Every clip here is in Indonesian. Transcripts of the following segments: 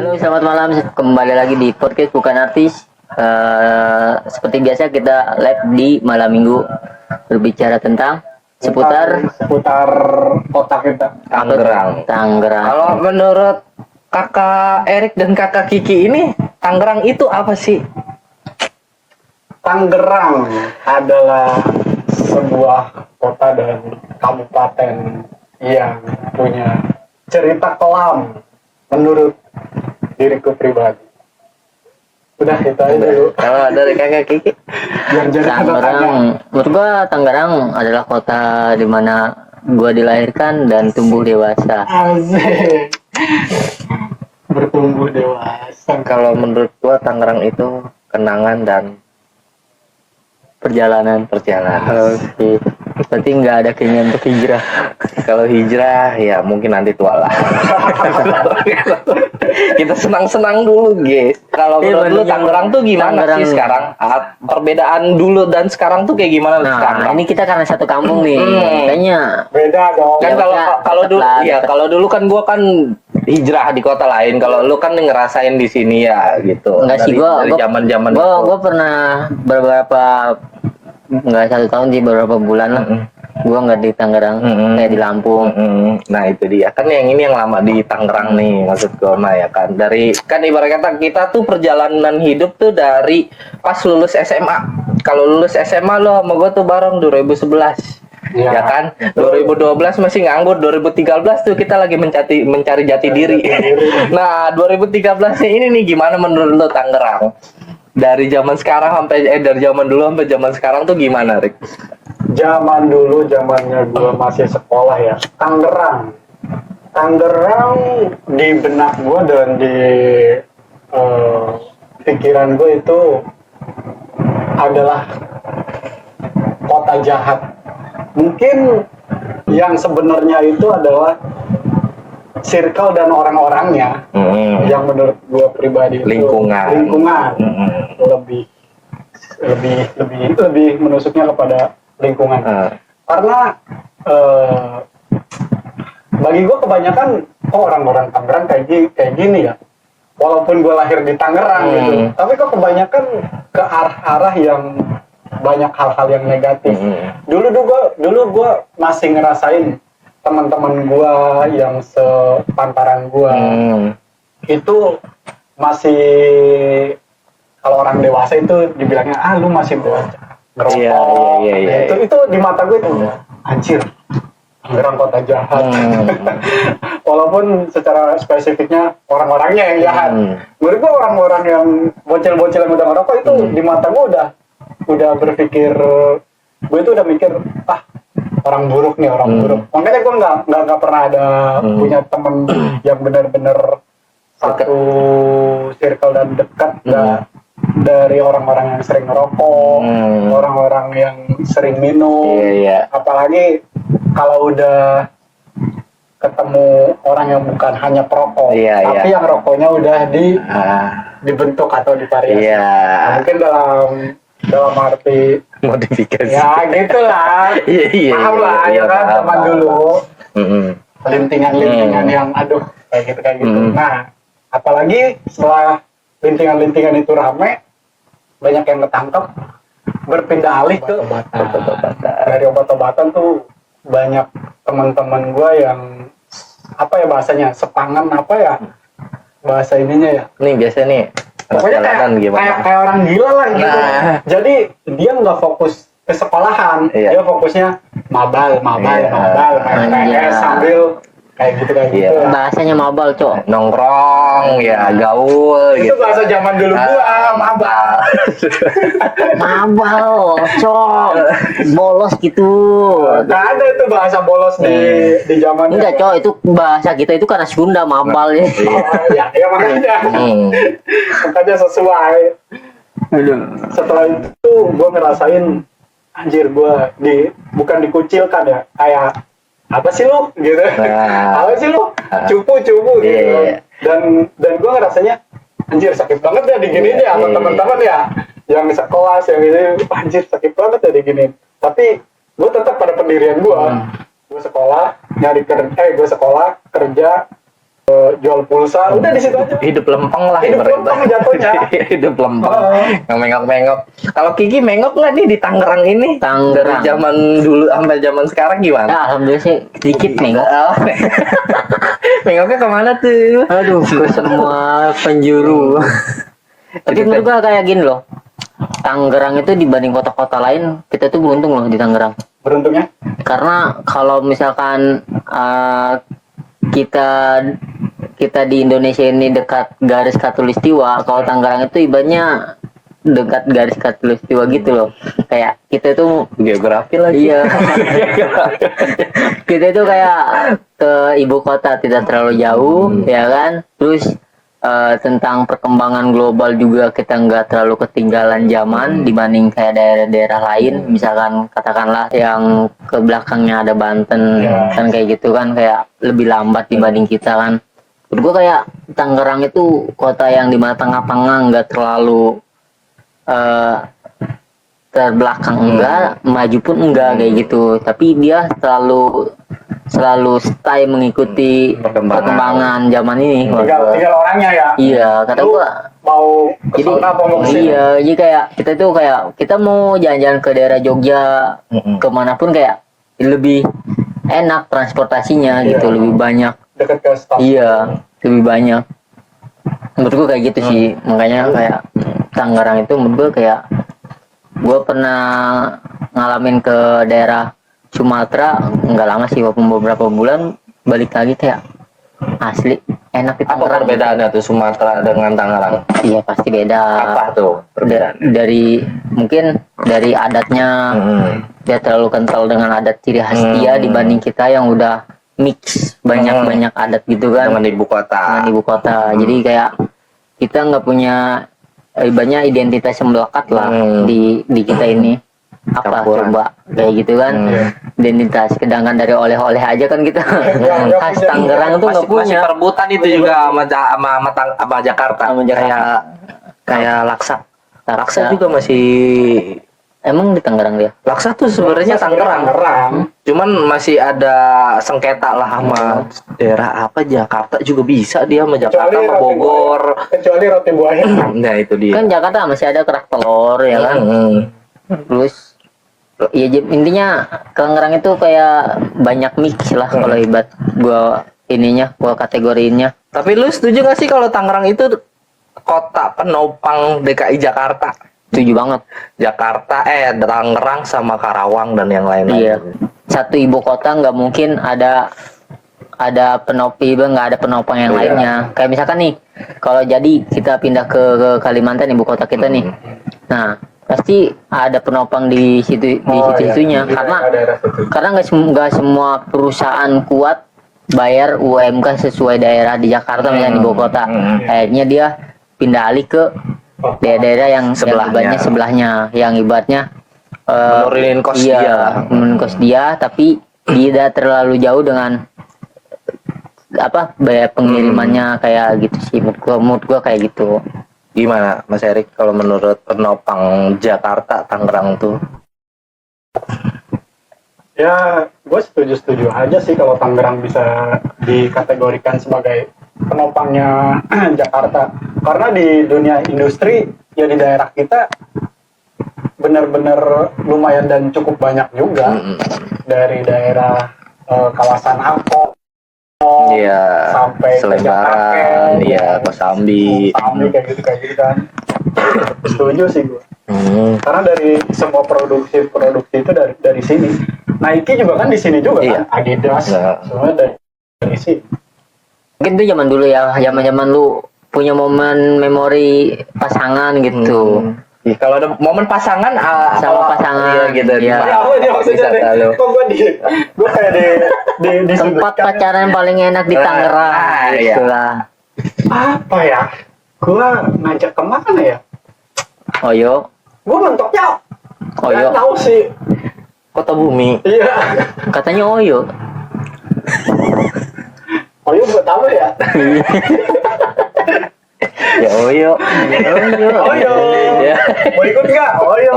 Halo, selamat malam. Kembali lagi di podcast Bukan Artis. Seperti biasa kita live di malam minggu berbicara tentang seputar kota kita Tangerang. Kalau menurut kakak Erik dan kakak Kiki ini, Tangerang itu apa sih? Tangerang adalah sebuah kota dan kabupaten yang punya cerita kelam menurut diriku pribadi. Udah itu aja dulu. Kalau dari kakak Kiki, Yang jadi Tangerang. Menurut gua Tangerang adalah kota di mana gua dilahirkan dan tumbuh dewasa. asik bertumbuh dewasa. kalau menurut gua Tangerang itu kenangan dan Perjalanan. Oke. Berarti nggak ada keinginan untuk hijrah. Kalau hijrah ya mungkin nanti tua lah. Kita senang-senang dulu, guys. Kalau Iya, menurut lu bener. Tangerang tuh gimana Tangerang. sih sekarang? Perbedaan dulu dan sekarang tuh kayak gimana Nah, sekarang? ini kita karena satu kampung nih. Kayaknya Beda dong. Kan Ya, kalau udah, kalau dulu tetap lah, ya tetap. kalau dulu kan gua kan hijrah di kota lain. Kalau lu kan ngerasain di sini ya gitu. enggak sih, dari zaman-zaman itu. gua pernah beberapa, enggak 1 tahun sih, beberapa bulan lah. Gua nggak di Tangerang, kayak di Lampung. Nah itu dia kan yang ini yang lama di Tangerang nih maksud gue mah ya kan dari kan ibarat kata kita tuh perjalanan hidup tuh dari pas lulus SMA. Kalau lulus SMA lo sama gue tuh bareng 2011. Ya. Ya kan 2012 masih nganggur, 2013 tuh kita lagi mencari jati diri. Nah 2013 ini nih gimana menurut lo Tangerang dari zaman sekarang sampai dari zaman dulu sampai zaman sekarang tuh gimana Rick? Zaman dulu, zamannya gua masih sekolah ya. Tangerang di benak gua dan di pikiran gua itu adalah kota jahat. Mungkin yang sebenarnya itu adalah circle dan orang-orangnya yang menurut gua pribadi itu Lingkungan. lebih menusuknya kepada lingkungan. Karena bagi gue kebanyakan orang-orang Tangerang kayak gini ya. Walaupun gue lahir di Tangerang gitu, tapi kok kebanyakan ke arah yang banyak hal-hal yang negatif. Dulu gue masih ngerasain teman-teman gue yang sepantaran gue itu masih, kalau orang dewasa itu dibilangnya lu masih bocah ngerokok. Iya. Itu di mata gue itu anjir, Tangerang kota jahat. Walaupun secara spesifiknya orang-orangnya yang jahat. Menurut gue orang-orang yang bocil-bocil yang udah ngerokok itu di mata gue udah berpikir, gue itu udah mikir orang buruk nih, orang buruk. Makanya gue nggak pernah ada punya temen yang benar-benar satu circle dan dekat dari orang-orang yang sering ngerokok, orang-orang yang sering minum. Apalagi kalau udah ketemu orang yang bukan hanya perokok, tapi yang rokoknya udah dibentuk atau divariasi. Nah, mungkin dalam arti modifikasi. ya gitulah. Paham lah ya kan, zaman dulu. Lintingan-lintingan yang kayak gitu. Nah, apalagi setelah lintingan-lintingan itu rame, banyak yang ketangkep, berpindah alih ke dari obat-obatan tuh. Banyak teman-teman gue yang bahasanya sepangan bahasa ininya ya. Nih biasa nih. Pokoknya kayak orang gila lah gitu. Jadi dia nggak fokus ke sekolahan, dia fokusnya mabal, sambil kayak gitu. Bahasanya mabal, Cok. Nongkrong, gaul itu gitu. bahasa zaman dulu gua, mabal. Mabal, Cok. Bolos gitu. Nggak ada itu bahasa bolos di zaman. Enggak, Cok, itu bahasa kita itu karena Sunda, mabal ya. Ya makanya. Makanya sesuai. Setelah itu gua ngerasain anjir, gua bukan dikucilkan ya, kayak apa sih lu gitu, apa sih lu cupu gitu. Dan gue ngerasanya anjir sakit banget ya diginiin ya sama teman-teman ya yang sekelas yang ini, anjir sakit banget ya diginiin. Tapi gue tetap pada pendirian gue sekolah nyari kerja, gue sekolah kerja jual pulsa, udah di situ aja. Hidup lempeng lah. Hidup ibaratnya. lempeng jatuhnya. Hidup lempeng. Oh. Yang mengok-mengok. Kalau Kiki mengok nggak nih di Tangerang ini? Tangerang. Dari zaman dulu sampai zaman sekarang gimana? Ya, alhamdulillah sih sedikit nih. Oh. Mengoknya kemana tuh? Aduh, ke semua penjuru. Tapi menurut gua kayak gini loh. Tangerang itu dibanding kota-kota lain, kita tuh beruntung loh di Tangerang. Beruntungnya? Karena kalau misalkan kita di Indonesia ini dekat garis khatulistiwa, kalau Tangerang itu ibaratnya dekat garis khatulistiwa gitu loh. Kayak kita tuh Geografi lagi. iya. Kita itu kayak ke ibu kota tidak terlalu jauh, ya kan? Terus tentang perkembangan global juga kita nggak terlalu ketinggalan zaman dibanding kayak daerah-daerah lain, misalkan katakanlah yang ke belakangnya ada Banten kan kayak gitu kan, kayak lebih lambat dibanding kita kan. Menurut gua kayak Tangerang itu kota yang di mana tengah-tengah, nggak terlalu terbelakang enggak, maju pun enggak kayak gitu, tapi dia selalu stay mengikuti perkembangan zaman ini. Tinggal orangnya ya. Iya, kata Lu gua. mau ke Jadi sana apa mau ke sini? iya, jadi kayak kita tuh kayak kita mau jalan-jalan ke daerah Jogja, kemanapun kayak lebih enak transportasinya gitu, lebih banyak. Dekat ke stasiun. Iya, lebih banyak. Menurut gua kayak gitu sih, makanya kayak Tangerang itu menurut gua kayak gua pernah ngalamin ke daerah Sumatera, nggak lama sih, walaupun beberapa bulan, balik lagi kayak asli enak di Apa Tangerang. perbedaannya tuh Sumatera dengan Tangerang? Iya pasti beda. Apa tuh perbedaan? Dari mungkin dari adatnya, dia terlalu kental dengan adat ciri khas dia dibanding kita yang udah mix banyak adat gitu kan Dengan ibu kota. dengan ibu kota. Jadi kayak kita nggak punya banyak identitas yang melekat lah di kita ini. Apa Campuran. coba kayak gitu kan identitas, sedangkan dari oleh-oleh aja kan kita khas Tangerang tuh nggak Masih punya. perebutan itu juga sama Jakarta. Sama Jakarta. Kayak laksa juga masih. Emang di Tangerang dia? Laksa tuh sebenarnya Tangerang. Cuman masih ada sengketa lah sama daerah apa, Jakarta juga bisa dia sama Jakarta Kecuali sama roti Bogor. Kecuali roti buaya. Nah itu dia. Kan Jakarta masih ada kerak telur ya kan. Terus ya intinya Tangerang itu kayak banyak mix lah kalau ibarat gua kategoriinnya. Tapi lu setuju gak sih kalau Tangerang itu kota penopang DKI Jakarta? Setuju banget. Jakarta, Tangerang sama Karawang dan yang lain-lain. Iya. Satu ibu kota nggak mungkin ada nggak ada penopang yang lainnya. Kayak misalkan nih, kalau jadi kita pindah ke Kalimantan, ibu kota kita nih. Nah, pasti ada penopang di situ-situnya karena nggak semua perusahaan kuat bayar UMK sesuai daerah di Jakarta misalnya di ibu kota. Akhirnya dia pindah alih ke daerah-daerah yang sebelahnya yang ibaratnya Menurunin kos menurunin kos dia, tapi tidak terlalu jauh dengan bayar pengirimannya kayak gitu sih. Menurut gua kayak gitu. Gimana Mas Erik kalau menurut penopang Jakarta Tangerang tuh? Ya, gue setuju aja sih kalau Tangerang bisa dikategorikan sebagai penopangnya Jakarta. Karena di dunia industri ya di daerah kita benar-benar lumayan dan cukup banyak juga. Dari daerah kawasan Angkot, Iya, sampai ke Selebaran, Jakarta, iya, Kosambi. kayak gitu kan. Setuju sih gue. Karena dari semua produksi itu dari sini. Nike juga kan di sini juga kan, Adidas, semua dari sini. Mungkin itu zaman dulu ya, zaman lu punya momen memori pasangan gitu. Ya, kalau ada momen pasangan Sama pasangan, gitu. iya. Ya, apa dia maksudnya deh? Kok gue kayak di Tempat pacaran paling enak di Tangerang iya. itulah. apa ya? Gue ngajak kemana ya? Oyo. Gue mentoknya Oyo. nggak tahu sih. Kota Bumi. Iya. Katanya Oyo. Oyo gue tahu ya. Ya Oyo. Oyo. Ya. Mau ikut nggak? Oyo.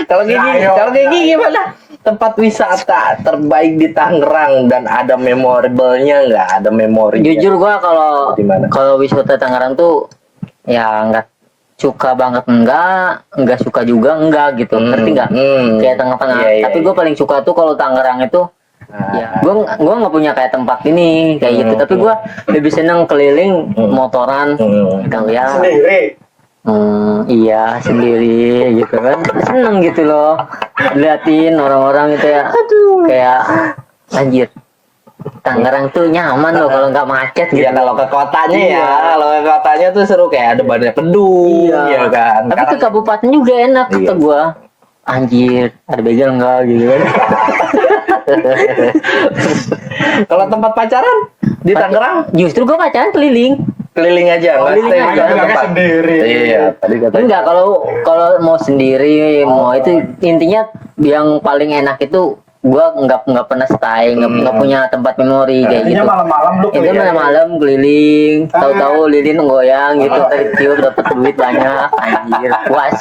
Kalau Gigi gimana? tempat wisata terbaik di Tangerang dan ada memorable-nya nggak? Ada memori? Jujur gua kalau Di mana? kalau wisata Tangerang tuh ya nggak suka banget, enggak suka juga enggak gitu, ngerti nggak? Kayak tengah-tengah. Iya, iya, Tapi gue iya. paling suka tuh kalau Tangerang itu ya gua nggak punya kayak tempat ini kayak gitu, tapi gua lebih seneng keliling motoran gitu ya. Sendiri. Iya sendiri gitu kan, seneng gitu loh liatin orang-orang itu ya, kayak anjir Tangerang tuh nyaman loh kalau nggak macet gitu. Iya, kalau ke kotanya Iya. ya, kalau ke kotanya tuh seru kayak ada banyak penduduk, ya kan. Tapi ke kabupaten juga enak kata Iya. gua. Anjir, ada begal enggak gitu kan. Kalau tempat pacaran di Tangerang Justru gua pacaran keliling. keliling aja, nggak Keliling stay aja. di satu Bilangnya tempat. sendiri. Iya, tadi katanya. Enggak, kalau mau sendiri, mau itu intinya yang paling enak itu gua nggak pernah stay, nggak punya tempat memori kayak Intinya gitu. malam-malam lu Itu keliling. malam-malam keliling, tahu-tahu lilin goyang gitu, tiup dapat duit banyak, anjir, puas.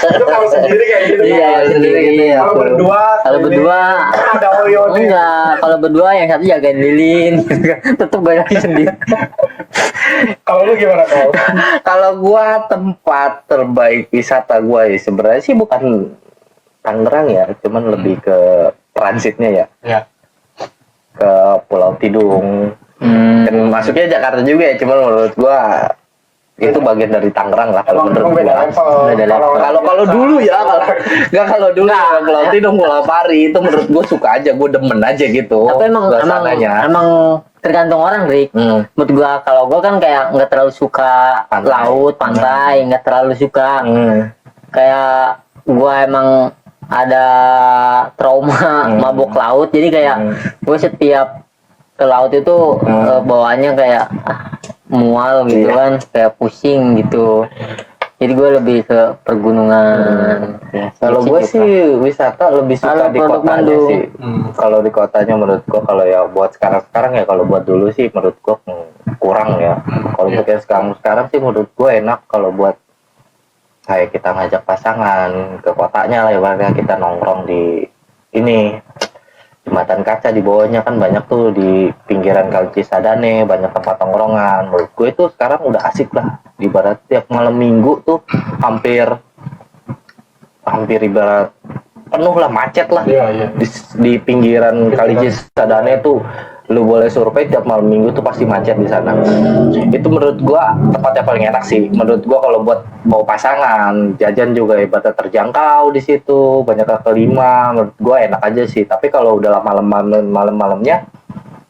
Itu kalau sendiri kayak gitu. Iya, kan? sendiri, iya. Kalau berdua. Kalau keliling. berdua Kan ada Oyo nih. enggak, kalau berdua yang satu jagain lilin, tetap gue lagi sendiri. Kalau lu gimana kau? Kalau gua tempat terbaik wisata gua ya sebenarnya sih bukan Tangerang ya, cuman lebih ke transitnya ya, Ya. ke Pulau Tidung. Kan masuknya Jakarta juga ya, cuman menurut gua itu bagian dari Tangerang lah kalau Emang menurut beda gua. level. Beda level. Kalau dulu ya, kalau dulu ya, Pulau Tidung, Pulau Pari itu menurut gua suka aja, gua demen aja gitu. Tapi emang suasananya. tergantung orang, Rick. Hmm. Menurut gua, kalau gua kan kayak nggak terlalu suka Pantai. laut, pantai, nggak terlalu suka. Kayak gua emang ada trauma mabok laut, jadi kayak gue setiap ke laut itu bawaannya kayak mual gitu Iya. kan, kayak pusing gitu. Jadi gue lebih ke pergunungan. Ya, Kalau gitu gue sih, sih wisata lebih suka Kalau di produk kotanya Bandung. sih. Kalau di kotanya menurut gue, kalau ya buat sekarang ya, kalau buat dulu sih menurut gue kurang ya. Kalau untuk yang sekarang sih menurut gue enak kalau buat kayak kita ngajak pasangan ke kotanya lah, ibaratnya kita nongkrong di ini jembatan kaca, di bawahnya kan banyak tuh di pinggiran Kali Cisadane, banyak tempat nongkrongan. Menurut gue itu sekarang udah asik lah, ibarat tiap malam minggu tuh hampir ibarat penuh lah, macet lah. Iya. Di pinggiran Kali Cisadane tuh lu boleh survei, tiap malam minggu tuh pasti macet di sana. Itu menurut gua tempatnya paling enak sih. Menurut gua kalau buat bawa pasangan, jajan juga ibaratnya terjangkau di situ, banyak kaki lima. Menurut gua enak aja sih. Tapi kalau udah malam-malamnya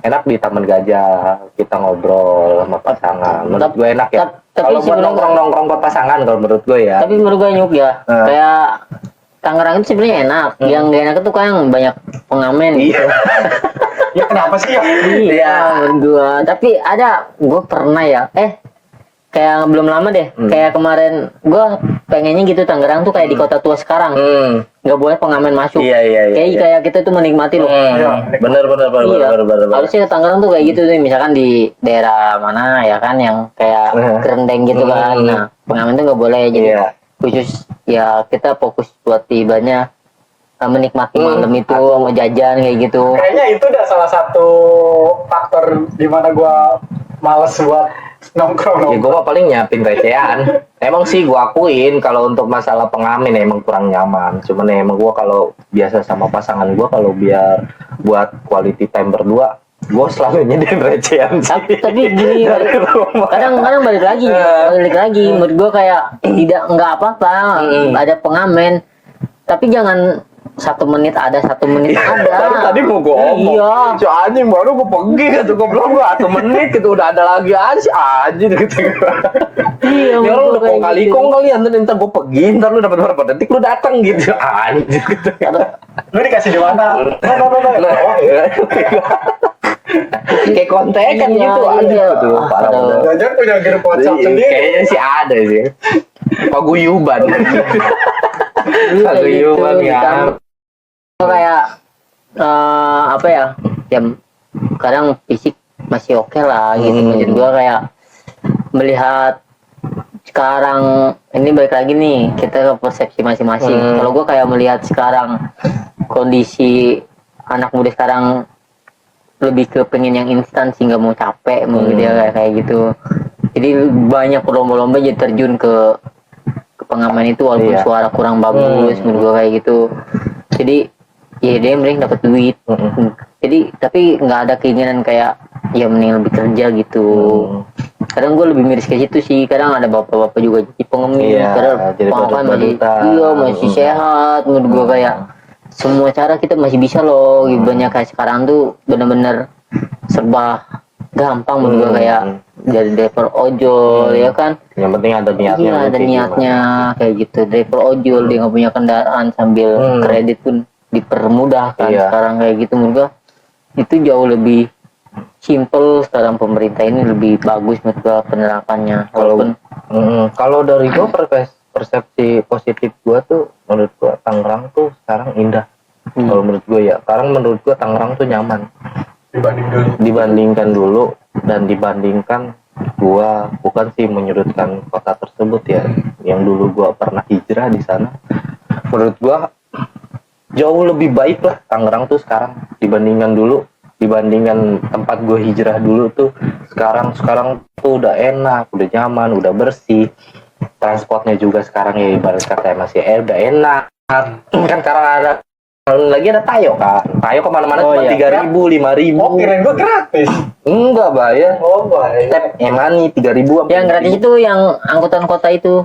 enak di Taman Gajah, kita ngobrol sama pasangan. Menurut gua enak ya. Tapi Kalau buat sebenarnya- nongkrong buat pasangan, kalau menurut gua ya. Tapi menurut gue nyuk ya, kayak Tangerang itu sebenarnya enak. Yang gak enak itu kan banyak pengamen. Iya. Ya kenapa sih ya? Iya, menurut gua. Tapi ada, gua pernah ya. Kayak belum lama deh. Kayak kemarin gua pengennya gitu Tangerang tuh kayak di kota tua sekarang. Nggak boleh pengamen masuk. Iya. Kayak kita tuh menikmati loh. Bener. Iya. Harusnya Tangerang tuh kayak gitu tuh, misalkan di daerah mana ya kan yang kayak kerendeng gitu kan. Nah, pengamen tuh nggak boleh, jadi Iya. khusus ya kita fokus buat tibanya menikmati malam itu sama jajan kayak gitu. Kayaknya itu udah salah satu faktor di mana gua males buat nongkrong. Ya gue mah paling nyiapin recehan. Emang sih gue akuin kalau untuk masalah pengamen emang kurang nyaman. Cuman emang gue kalau biasa sama pasangan gue, kalau biar buat quality time berdua, gue selalu nyediain recehan sih. Tapi gini, Dari rumah. kadang balik lagi menurut gua kayak nggak apa-apa ada pengamen, tapi jangan 1 menit ada 1 menit ada. Tadi mau gue omong, Iya. si anjing baru gue pergi gitu, gue belum 1 menit gitu udah ada lagi aja si anjing gitu. Iya, Ya lu udah kayak kong kali gitu. kong kali, ntar gue pergi, ntar lu dapat berapa detik lu datang gitu anjing gitu. Lu dikasih di mana? Kayak kontekan Iya, gitu iya. anjing gitu. Parah Aduh. banget. Jangan punya grup WhatsApp sendiri. Kayaknya sih ada sih. Paguyuban. Iya, kayak Paguyuban gitu, ya. kan. Kayak apa ya? Ya kadang fisik masih oke lah gitu. Maksud gua kayak melihat sekarang ini balik lagi nih kita ke persepsi masing-masing. Kalau gua kayak melihat sekarang kondisi anak muda sekarang lebih ke pengen yang instan sih, nggak mau capek mau dia kayak gitu. Jadi banyak lomba-lomba jadi terjun ke pengamen itu walaupun Iya. suara kurang bagus menurut gua kayak gitu. Jadi ya dia mending dapat duit. Jadi tapi nggak ada keinginan kayak ya mending lebih kerja gitu. Kadang gue lebih miris ke situ sih. Kadang ada bapak-bapak juga jadi pengemis. Iya, Kadang jadi kan masih badut-badutan. masih sehat. Menurut gue kayak semua cara kita masih bisa loh. Banyak kayak sekarang tuh bener-bener serba gampang menurut gue kayak dari driver ojol ya kan. Yang penting ada niatnya. Iya ada kayak niatnya kayak gitu. Driver ojol dia nggak punya kendaraan sambil kredit pun dipermudah kan Iya. sekarang kayak gitu menurut gua itu jauh lebih simple. Sekarang pemerintah ini lebih bagus menurut gua penerapannya. Walaupun Kalau dari gua persepsi positif gua tuh, menurut gua Tangerang tuh sekarang indah. Kalau menurut gua ya, sekarang menurut gua Tangerang tuh nyaman dibandingkan dulu, dan dibandingkan gua bukan sih menyudutkan kota tersebut ya, yang dulu gua pernah hijrah di sana. Menurut gua jauh lebih baik lah Tangerang tuh sekarang dibandingkan dulu, dibandingkan tempat gue hijrah dulu tuh. Sekarang tuh udah enak, udah nyaman, udah bersih, transportnya juga sekarang ya ibarat kata masih udah enak kan. Sekarang ada lagi ada Tayo kan, Tayo kemana-mana cuma 3.000 5.000. Oh, kirain gua gratis. Enggak bayar. Oh, baik. Step Emani 3.000 yang gratis itu yang angkutan kota itu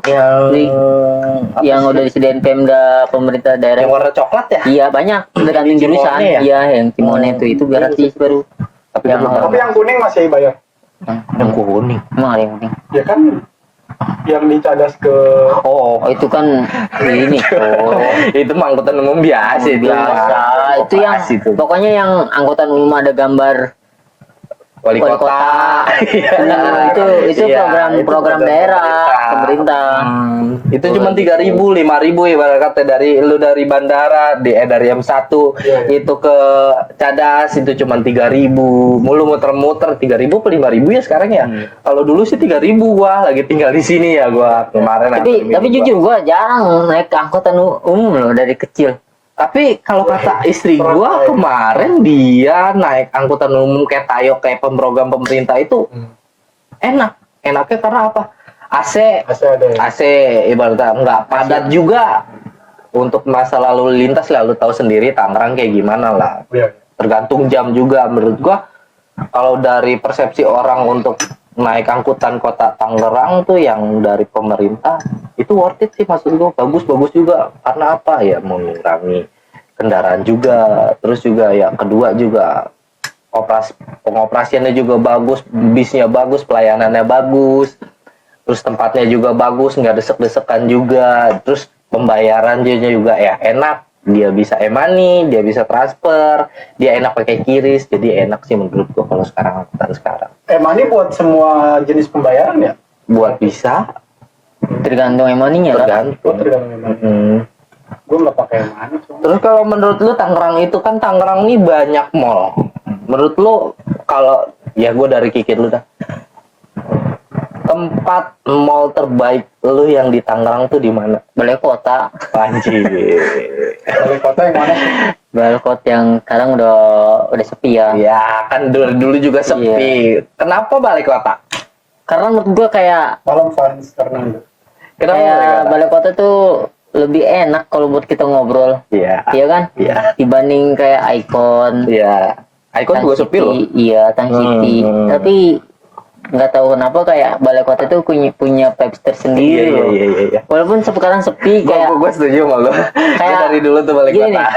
yang udah disediain Pemda pemerintah daerah. yang warna coklat ya. Iya banyak tergantung Cimone jurusan. ya? Iya yang Cimone itu gratis baru. Tapi Yang Tapi yang kuning masih bayar. yang kuning. Emang ada yang kuning? Ya kan yang dicadas ke Oh, Oh itu kan ini. itu mah angkutan umum biasa itu. Biasa. Itu yang Operasi tuh. pokoknya yang angkutan umum ada gambar Wali wali kota. kota. Itu Iya, itu program daerah pemerintah. Itu cuma 3.000 5.000 ibarat kata dari bandara dari M1 itu ke Cadas itu cuma 3.000, mulu muter-muter 3.000 ke 5.000 ya sekarang ya. Kalau dulu sih 3.000 gua lagi tinggal di sini ya gua kemarin. Tapi jujur gua jarang naik angkutan umum loh dari kecil. Tapi kalau kata istri gua kemarin dia naik angkutan umum kayak Tayo kayak program pemerintah itu enaknya karena apa? AC ada ya. AC ibaratnya nggak padat juga. Untuk masa lalu lintas lalu tahu sendiri Tangerang kayak gimana lah. Iya. Tergantung jam juga menurut gua. Kalau dari persepsi orang untuk naik angkutan kota Tangerang tuh yang dari pemerintah itu worth it sih, maksud gua bagus juga. Karena apa ya, mengurangi kendaraan juga, terus juga yang kedua juga pengoperasiannya juga bagus, bisnya bagus, pelayanannya bagus, terus tempatnya juga bagus, nggak desek-desekan juga, terus pembayaran juga ya enak, dia bisa e-money, dia bisa transfer, dia enak pakai QRIS, jadi enak sih menurut gua kalau sekarang angkutan sekarang. Emani buat semua jenis pembayaran ya? Buat bisa Tergantung emaninya lah. tergantung. Tergantung Emani. Gue nggak pakai Emani. Terus kalau menurut lu Tangerang itu kan Tangerang ini banyak mall. Menurut lu kalau ya gue dari kikir lu dah. Tempat mall terbaik lu yang di Tangerang tuh di mana? Balai kota. Anjir. Balai kota yang mana sih? Balai kota yang sekarang udah sepi ya. Ya kan dulu juga sepi. Kenapa balik kota? Karena menurut gua kayak Malam Fans Fernando. Kenapa kayak balai kota tuh lebih enak kalau buat kita ngobrol. Iya. Iya kan? Iya. Dibanding kayak Icon. Iya. Icon juga sepi loh. Iya, Tang City. Tapi nggak tahu kenapa kayak balai kota itu punya vibes tersendiri loh. Iya. Walaupun sekarang sepi kayak Gue setuju sama lo. Kayak dari dulu tuh balik gini kota.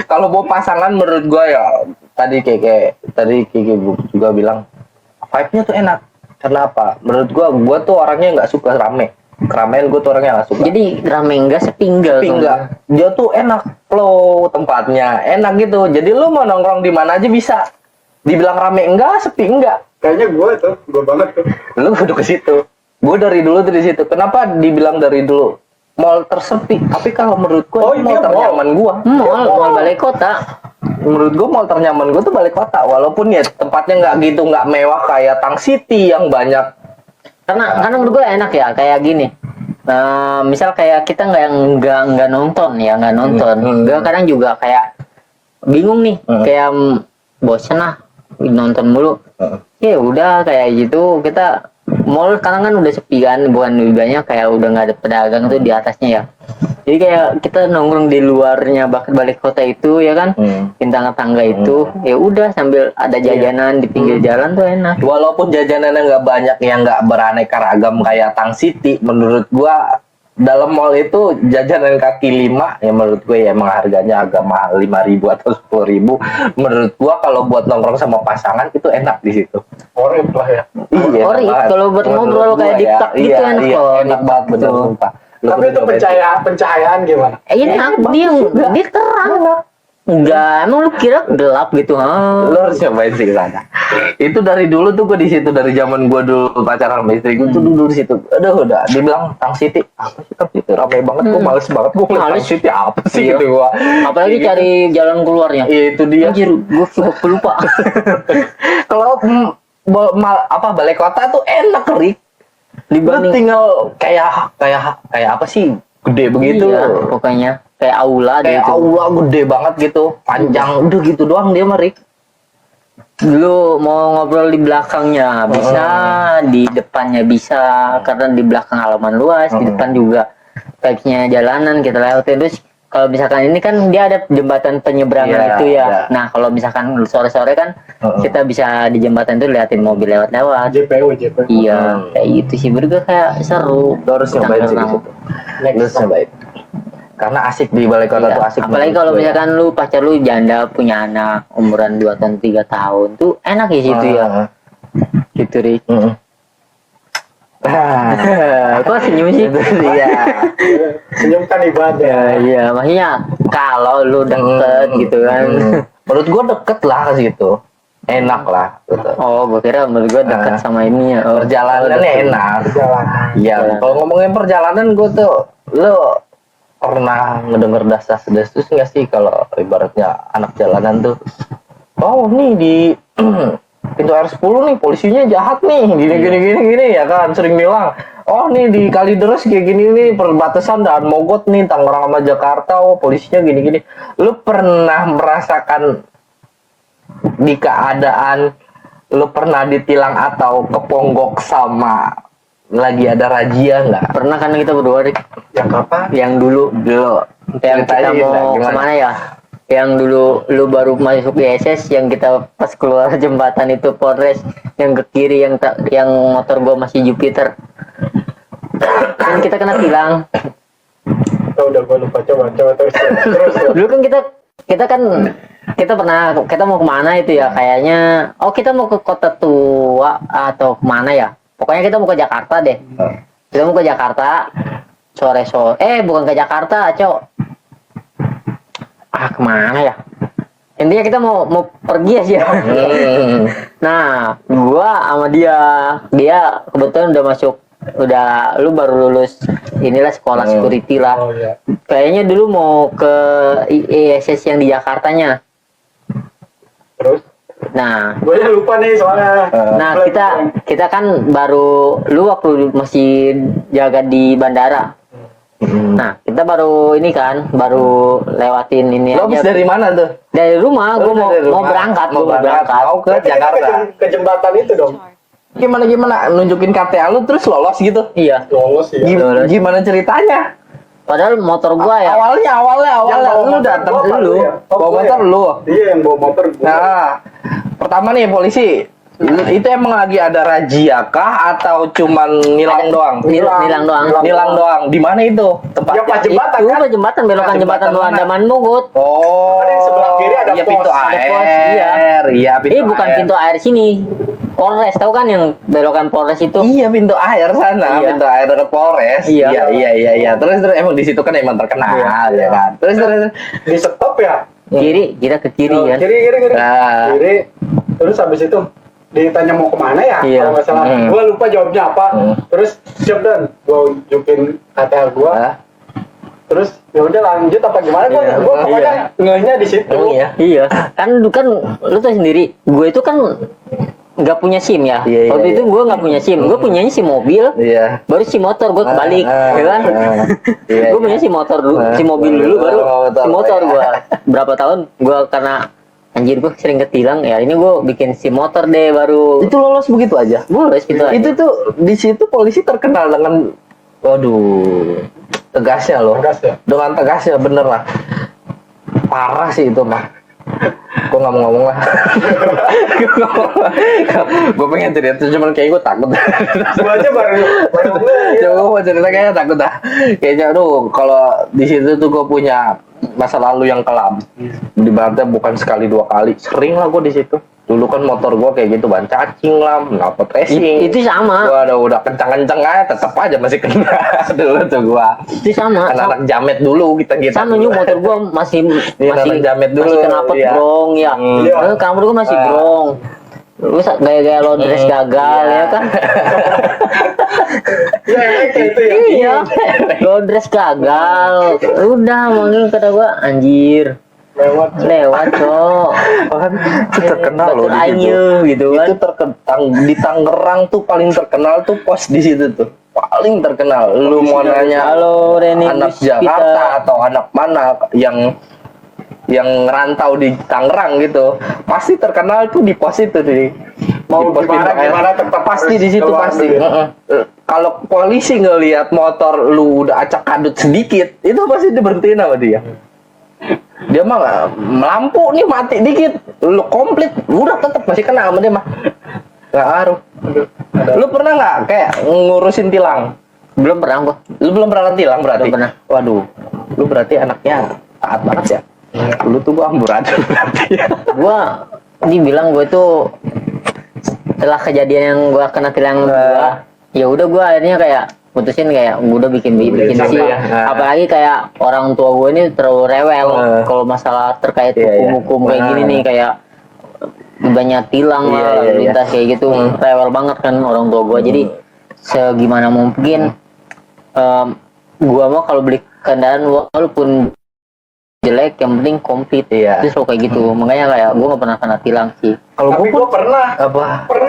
Kalau mau pasangan menurut gue ya tadi Kiki juga bilang vibe-nya tuh enak. Kenapa? Menurut gue tuh orangnya nggak suka rame. Keramaian gue tuh orangnya nggak suka. jadi rame enggak sepi enggak. Tapi enggak, dia tuh enak flow tempatnya, enak gitu. Jadi lu mau nongkrong di mana aja bisa. Dibilang rame enggak, sepi enggak. Kayaknya gue banget tuh. Lu udah ke situ. Gue dari dulu tuh di situ. Kenapa dibilang dari dulu? Mall tersepi. Tapi kalau menurut gue mall ternyaman gue. Mall balai kota. Menurut gue mall ternyaman gue tuh balik kota. Walaupun ya tempatnya nggak mewah kayak Tang City yang banyak. Karena menurut gue enak ya kayak gini. Misal kayak kita nggak nonton. Gue kadang juga kayak bingung nih, kayak bosen lah nonton mulu. Ya udah kayak gitu kita mall sekarang kan udah sepi kan, bukan banyak kayak udah nggak ada pedagang tuh di atasnya ya. Jadi kayak kita nongkrong di luarnya balik kota itu ya kan, bintang tangga itu, ya udah sambil ada jajanan di pinggir jalan tuh enak. Walaupun jajanannya nggak banyak yang nggak beraneka ragam kayak Tang City, menurut gua dalam mall itu jajanan kaki lima ya menurut gue ya emang harganya agak mahal 5.000 atau 10.000. Menurut gua kalau buat nongkrong sama pasangan itu enak di situ. Orif lah ya. Iya, Orif, banget. kalau buat Menurut ngobrol gua kayak di ya, tak gitu iya, enak iya, kok, enak di banget tak bener tuh. sumpah. Lu Tapi kudu itu cobain. pencahayaan gimana? Enak, dia terang. Enggak, emang lu kira gelap gitu, ha? Lu harus cobain sih sana. Itu dari dulu tuh gue di situ dari zaman gue dulu pacaran sama istri gue tuh dulu di situ. Aduh udah dibilang Tang City apa sih Tang City ramai banget gue males banget gue Tang Males. City apa sih Iya. gitu gua. Apalagi Gitu. cari jalan keluarnya. Iya, itu dia. Anjir, gue lupa. Kalau balai kota tuh enak Rik. Lu Dibanding tinggal kayak apa sih gede begitu. Iya, pokoknya kayak aula Kayak gitu. aula gede banget gitu, panjang udah gitu doang dia mah Rik. Dulu mau ngobrol di belakangnya bisa, di depannya bisa, karena di belakang halaman luas, di depan juga vibes-nya jalanan kita lewatin. Terus kalau misalkan ini kan dia ada jembatan penyeberangan Iya, itu ya. iya. Nah kalau misalkan sore-sore kan kita bisa di jembatan itu liatin mobil lewat-lewat. JPU. Iya, kayak gitu sih berdua kayak seru. Lu harus nyobain sih di situ. Lu harus nyobain. Karena asik di balai kota Iya, tuh asik. apalagi menurut kalau gue ya. misalkan lu pacar lu janda punya anak umuran 2 tahun 3 tahun tuh enak ya situ ya. Gitu Rik. Kok senyum sih? Iya. Senyum kan ibadah. Iya, maksudnya kalau lu deket gitu kan. Menurut gua deket lah ke situ. Enak lah gitu. Oh, gua kira menurut gua deket sama ininya. Oh, Perjalanannya enak. Jalanan. Iya, kalau ngomongin perjalanan gua tuh lu pernah ngedenger desas-desus nggak sih kalau ibaratnya anak jalanan tuh oh nih di pintu air 10 nih polisinya jahat nih gini ya kan sering bilang oh nih di Kalideres kayak gini nih perbatasan dan Mogot nih Tangerang sama Jakarta oh polisinya gini lu pernah merasakan di keadaan lu pernah ditilang atau keponggok sama lagi ada razia nggak? Pernah kan kita berdua Rik? Yang kapan? Yang dulu yang kita Ceritain lah, mau gimana? kemana ya? Yang dulu lu baru masuk di SS, yang kita pas keluar jembatan itu Polres, yang ke kiri yang motor gua masih Jupiter. Kan kita kena tilang. Oh, udah gue lupa coba terus. Dulu kan kita mau kemana itu ya kayaknya kita mau ke Kota Tua atau kemana ya, pokoknya kita mau ke Jakarta deh. Kita mau ke Jakarta sore bukan ke Jakarta cok, kemana ya, intinya kita mau pergi aja. Nah gua sama dia kebetulan lu baru lulus inilah sekolah security lah. Oh iya. Kayaknya dulu mau ke ISS yang di Jakartanya. Terus? Nah, Gue lupa nih soalnya. kita kan lu waktu masih jaga di bandara. Nah, kita baru lewatin ini Lo habis aja. dari mana tuh? Dari rumah, Lu gua dari mau rumah. berangkat, Mau ke Berarti kita Jakarta. ke jembatan itu dong. Gimana nunjukin KTA lu terus lolos gitu? Iya. Lolos ya. Gimana ceritanya? Padahal motor gua ya. Awalnya Yang bawa lu motor datang gua apa dulu. lu ya? Oh, Bawa gua motor ya? lu. Iya yang bawa motor gue. Nah, pertama nih polisi, itu emang lagi ada razia kah atau cuman nilang doang? Nilang doang. Nilang doang. Di mana itu Ya tempatnya? pas jembatan Itu kan. apa jembatan belokan Nah, jembatan jembatan mana? Andaman Mogot. Oh, Ada yang sebelah kiri ada iya, pos, pintu ada air. pos, iya. Iya, pintu Bukan air. pintu air sini. Polres, tahu kan yang belokan Polres itu? Iya, pintu air sana, Iya. pintu air dekat Polres. Iya. Iya. Terus emang di situ kan emang terkenal ya kan. Terus. Di stop ya. Kiri, kita ke kiri Oh, kan. Kiri. Nah. Kiri. Terus habis itu ditanya mau kemana ya? Iya. Kalau nggak salah. Gue lupa jawabnya apa. Terus siap dan gue unjukin KTA gue. Hah? Terus ya udah lanjut apa gimana? Gue Iya. pokoknya ngehnya di situ. Emang iya. Iya, kan lu tahu sendiri, gue itu kan nggak punya SIM ya. Iya, Waktu iya, itu gue nggak punya SIM, gue punyanya SIM mobil, Iya. baru SIM motor gue kebalik, ya kan? Iya. Gue punya SIM motor dulu, SIM mobil dulu, baru SIM motor gue. Berapa tahun gue karena anjir gue sering ketilang ya, ini gue bikin SIM motor deh baru. Itu lolos begitu aja. Boleh gitu aja. Itu tuh di situ polisi terkenal dengan, waduh, tegasnya loh. Tegas ya? Dengan tegasnya bener lah. Parah sih itu mah. Gue nggak mau ngomong lah. Gue pengen cerita, cuman kayak gue takut. Gue aja baru Coba gue mau cerita kayaknya takut dah. Kayaknya aduh, kalau di situ tuh gue punya masa lalu yang kelam. Di Banten bukan sekali dua kali, sering lah gue di situ. Dulu kan motor gue kayak gitu, ban cacing lah, knalpot racing. Itu sama. Gua udah kencang-kencang aja, tetap aja masih kena. Dulu tuh gua. Itu sama. Anak jamet dulu kita. Sama nyuk motor gua masih Iya, masih anak jamet dulu, masih knalpot iya. brong ya. Iya. Knalpot gua masih brong. Lu gaya-gaya lo dress gagal Iya. ya kan? ya kayak itu ya. Iya. Lo dress gagal. Udah manggil kata gua anjir. Lewat cok. Itu terkenal loh Batur di situ. ayu gitu kan. Itu terkenal di Tangerang tuh paling terkenal tuh pos di situ tuh. Paling terkenal. Lu mau nanya Halo Reni anak Puspita. Jakarta atau anak mana yang rantau di Tangerang gitu, pasti terkenal tuh di pos itu nih. Mau Di pos gimana pintu air. gimana tetap Pasti di situ keluar pasti. dulu ya. Kalau polisi ngelihat motor lu udah acak kadut sedikit, itu pasti diberhentiin sama dia. Dia mah nggak, lampu nih mati dikit, lu komplit, udah tetap masih kena sama dia mah. Nggak ngaruh. Lu pernah nggak kayak ngurusin tilang? Belum pernah gua. Lu belum pernah tilang berarti? Belum pernah. Waduh, lu berarti anaknya taat banget ya? Lu tuh gua amburadul berarti. Gua dibilang gua itu setelah kejadian yang gua kena tilang gua, ya udah gua akhirnya kayak putusin kayak gua udah bikin sih. ya. Apalagi kayak orang tua gua ini terlalu rewel kalau masalah terkait Iya, iya. hukum-hukum kayak gini nih, kayak banyak tilang Iya, lah, iya, lalu iya. lintas kayak gitu, rewel banget kan orang tua gua. Jadi segimana mungkin gua mau kalau beli kendaraan walaupun jelek yang penting komplit, Iya. itu selalu kayak gitu. Makanya kayak gue nggak pernah kena tilang sih. Kalau Tapi gua gue pernah apa?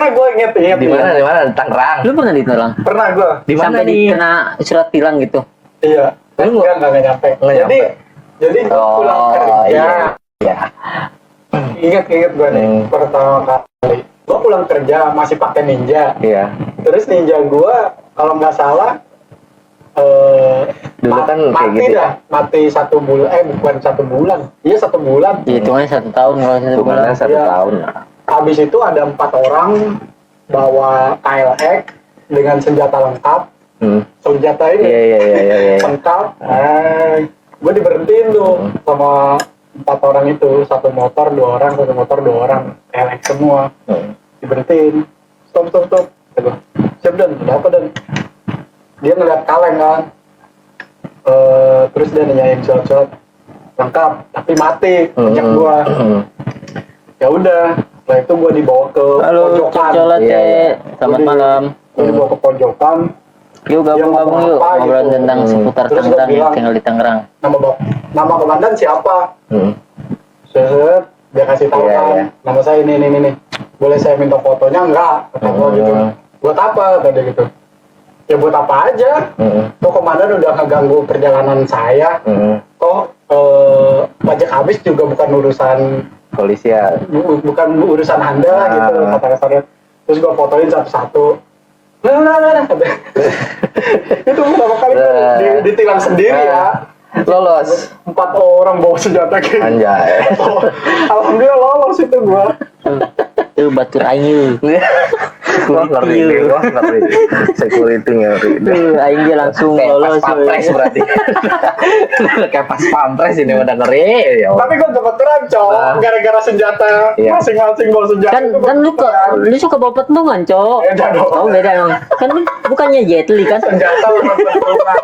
gue inget Di mana? Di mana? Di Tangerang. Lu pernah ditilang? pernah gue Di mana Sampai nih? kena surat tilang gitu? iya Lu nggak nyampe Nggak nyampe. jadi gue pulang kerja iya. Iya. inget gue nih pertama kali gue pulang kerja masih pakai Ninja, Iya. terus Ninja gue kalau nggak salah Dulu kan kayak mati gitu. dah, mati 1 bulan, bukan 1 bulan, iya 1 bulan. Ya hitungannya 1 tahun kalau 1 bulan. Hitungannya 1 Iya. tahun. Habis itu ada 4 orang bawa KLX dengan senjata lengkap, senjata ini Iya, iya, iya, iya, iya. lengkap. Gue diberhentiin tuh sama 4 orang itu, 1 motor 2 orang, 1 motor 2 orang, KLX semua. Diberhentiin, stop. Kata gua, siap Dan, ada apa Dan? Dia ngeliat kaleng kan, terus dia nanyain surat lengkap, tapi mati, ajak gua. Ya udah, setelah itu gua dibawa ke Halo, pojokan. cocolat Iya, iya. Selamat malam. Gua dibawa ke pojokan. Yuk gabung-gabung yuk, apa ngobrol gitu. tentang seputar Terus gua Tangerang yang bilang, tinggal di Tangerang. Nama komandan siapa? Set, dia kasih tahu Iya, kan, iya. nama saya ini. Boleh saya minta fotonya enggak? Kata gua gitu. Buat apa? Kata dia gitu. Ya buat apa aja? Toh komandan udah ngeganggu perjalanan saya. Toh pajak habis juga bukan urusan Polisi ya. bukan urusan Anda gitu kata-katanya. Terus gua fotoin satu-satu. Nah. Itu pertama kali ditilang sendiri ya. Lolos. 4 orang bawa senjata kayak gitu. Anjay. Alhamdulillah lolos itu gua. Itu batur ayu. Gua ngerti. Security ngeri. Aing dia langsung Kayak pas lolos. pampres berarti. Kayak pas pampres ini udah ngeri. Ya. Tapi gua kebetulan cowok gara-gara senjata Iya. masing-masing bawa senjata. Kan itu kan kebetulan. lu suka bawa petungan, Cok. Beda dong. Oh, beda dong. Kan lu bukannya Jet Li kan? Senjata sama pentungan.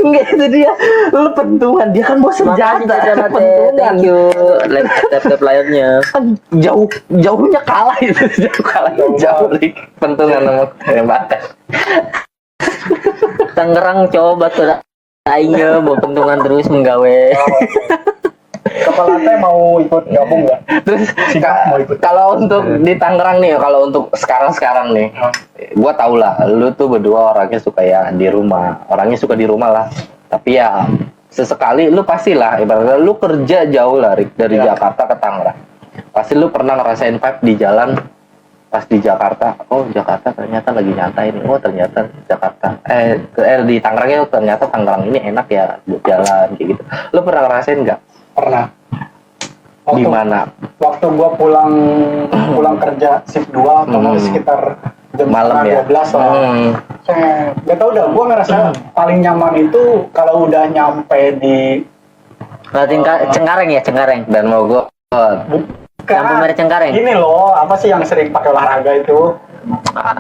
Enggak itu dia. Lu pentungan, dia kan bawa Makasih senjata. cocolat Pentungan. thank you. Tap layarnya. Kan jauhnya kalah itu. Jauh Rik. Pentungan sama tembakan. Tangerang coba batur aingnya bawa pentungan terus menggawe. Kepala teh mau ikut gabung nggak? Terus Mau ikut. kalau untuk di Tangerang nih, kalau untuk sekarang nih, gua tau lah, lu tuh berdua orangnya suka ya di rumah, orangnya suka di rumah lah. Tapi ya sesekali lu pastilah, ibaratnya lu kerja jauh lah Rik, dari Ya. Jakarta ke Tangerang. Pasti lu pernah ngerasain vibe di jalan pas di Jakarta. Oh Jakarta ternyata lagi nyantai nih. Oh ternyata Jakarta di Tangerang ya ternyata Tangerang ini enak ya buat jalan kayak gitu. Lu pernah ngerasain nggak? Pernah. Di mana? Waktu gua pulang kerja shift 2 sekitar jam Malam ya? 12 lah. Gak tau dah, gua ngerasa paling nyaman itu kalau udah nyampe di Latin Cengkareng ya, Cengkareng. Dan mau gua Lampu merah Cengkareng. Ini loh, apa sih yang sering pakai olahraga itu?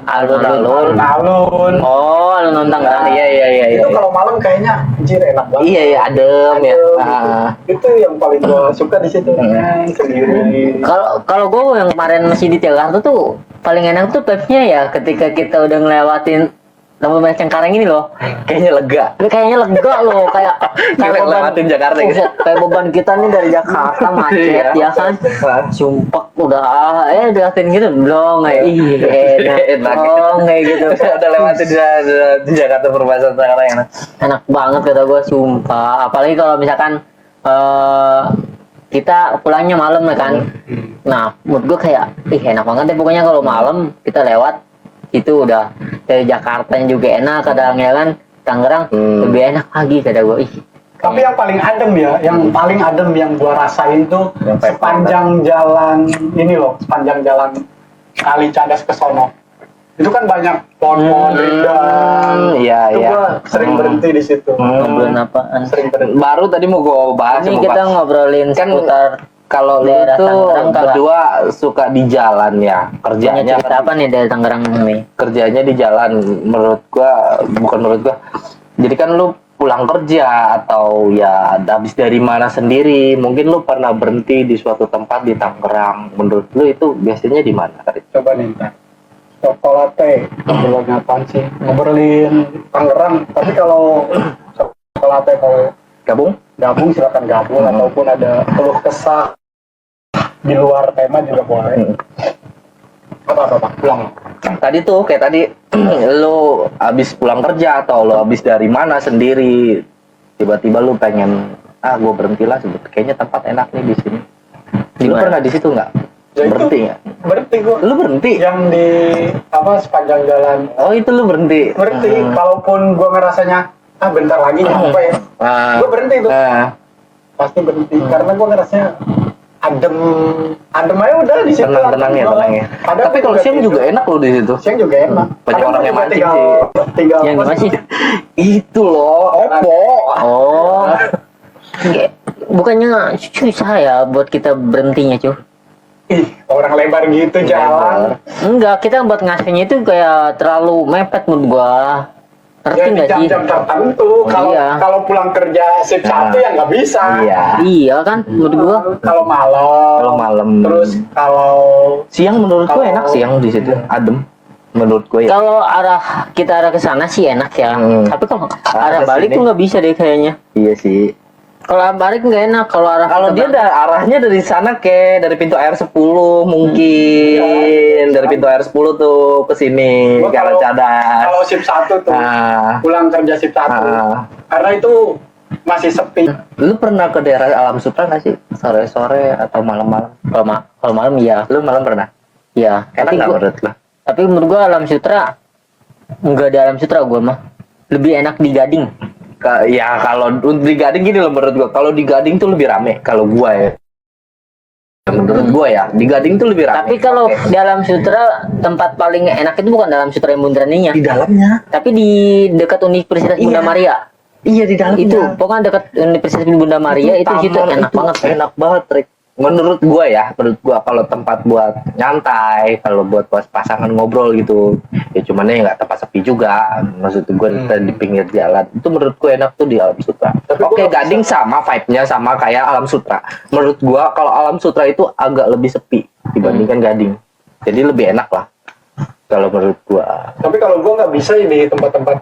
Alun-alun. Alun-alun. Oh, alun-alun Tangerang. Iya. Itu kalau malam kayaknya anjir enak banget. Iya, adem ya. Gitu. Ah. Itu yang paling gua suka di situ. Sendiri. Kalau gue yang kemarin masih di Jakarta tuh paling enak tuh vibes-nya ya ketika kita udah ngelewatin lampu merah Cengkareng ini loh. Kayaknya lega. Kayaknya lega loh, kayak Kita lewatin Jakarta gitu. Buset, kayak beban kita nih dari Jakarta macet ya kan. Sumpah udah diatin gitu belum kayak enak. Oh kayak gitu. Udah lewatin di Jakarta perbatasan sekarang enak. Enak banget kata gue sumpah. Apalagi kalau misalkan kita pulangnya malam ya kan. Nah, menurut gue kayak enak banget deh pokoknya kalau malam kita lewat itu udah dari Jakarta juga enak kadang ya kan. Tangerang lebih enak lagi kata gue. Tapi yang paling adem ya, yang paling adem yang gua rasain tuh sepanjang jalan ini loh, sepanjang jalan Kali Cadas ke sono. Itu kan banyak pohon-pohon rindang. Iya, Itu iya. gua sering berhenti di situ. Ngobrolin apaan? Sering berhenti. Baru tadi mau gue bahas Ini mau kita bahas. ngobrolin Kan seputar kalau lu daerah tuh Tangerang, kalau- berdua suka di jalan ya, punya kerjanya cerita apa nih dari Tangerang nih? kerjanya di jalan. Menurut gua bukan menurut gua. Jadi kan lu pulang kerja atau ya habis dari mana sendiri, mungkin lu pernah berhenti di suatu tempat di Tangerang. Menurut lu itu biasanya di mana? Coba nih ntar. Chocolate, ngobrolin apaan sih? Ngobrolin Tangerang. Tapi kalau Chocolate mau Gabung? gabung silakan gabung, ataupun ada keluh kesah di luar tema juga boleh. Apa pulang. Tadi tuh kayak tadi lu habis pulang kerja atau lu habis dari mana sendiri, tiba-tiba lu pengen gue berhenti lah kayaknya tempat enak nih di sini. Lu Gimana? pernah di situ nggak? Ya itu. Berhenti nggak? Berhenti gua. Lu berhenti? Yang di sepanjang jalan Oh itu lu berhenti? berhenti. Kalaupun gua ngerasanya bentar lagi nyampe, gua berhenti tuh. Pasti berhenti karena gua ngerasanya adem aja udah di situ. Tenang ya. Padahal Tapi kalau siang juga enak loh di situ. siang juga enak. Banyak orang yang mancing sih. Tinggal Yang gimana sih? Itu loh, Oppo. Oh, bukannya susah ya buat kita berhentinya cuy? Ih, orang lebar gitu jalan. Enggak, kita buat ngasihnya itu kayak terlalu mepet menurut gua. Ngerti Ya di nggak sih? jam-jam tertentu. Kalau iya. kalau pulang kerja shift 1 ya nggak bisa. Iya. Iya kan, menurut gua. Kalau malam. Kalau malam. Terus kalau Siang menurut gue Kalau- enak siang di situ, adem. Menurut gue ya. Kalau kita arah ke sana sih enak ya. Tapi kalau arah ke balik sini. tuh nggak bisa deh kayaknya. Iya sih. Kalau arah balik nggak enak. Kalau arah Kalau dia arahnya dari sana dari pintu air 10 mungkin. Dari pintu air 10 tuh ke sini Gua ke arah kalau- Cadas. kalau shift 1 tuh Nah, pulang kerja shift 1 karena itu masih sepi. lu pernah ke daerah Alam Sutra nggak sih? Sore-sore atau malam-malam? kalau malam iya. Lu malam pernah? Iya. Enak nggak menurut lu? Tapi menurut gua Alam Sutra nggak ada Alam Sutra gua mah. Lebih enak di Gading. Ya kalau di Gading gini loh menurut gua. Kalau di Gading tuh lebih rame kalau gua ya. Menurut gua ya, di Gading tuh lebih rame. Tapi kalau Oke. di Alam Sutra tempat paling enak itu bukan Alam Sutra yang Bundarannya, Di dalamnya. tapi di dekat Universitas Bunda Iya. Maria. Iya di dalamnya. Itu pokoknya dekat Universitas Bunda Maria itu situ taman enak itu banget. Enak banget, Rick. Menurut gua kalau tempat buat nyantai, kalau buat pasangan ngobrol gitu, ya cuman ya nggak tempat sepi juga. Maksud gua di pinggir jalan. Itu menurut gua enak tuh di Alam Sutra. Tapi Oke, gua nggak Gading sama vibe-nya sama kayak Alam Sutra. Menurut gua kalau Alam Sutra itu agak lebih sepi dibandingkan Gading. Jadi lebih enak lah. Kalau menurut gua. Tapi kalau gua nggak bisa di tempat-tempat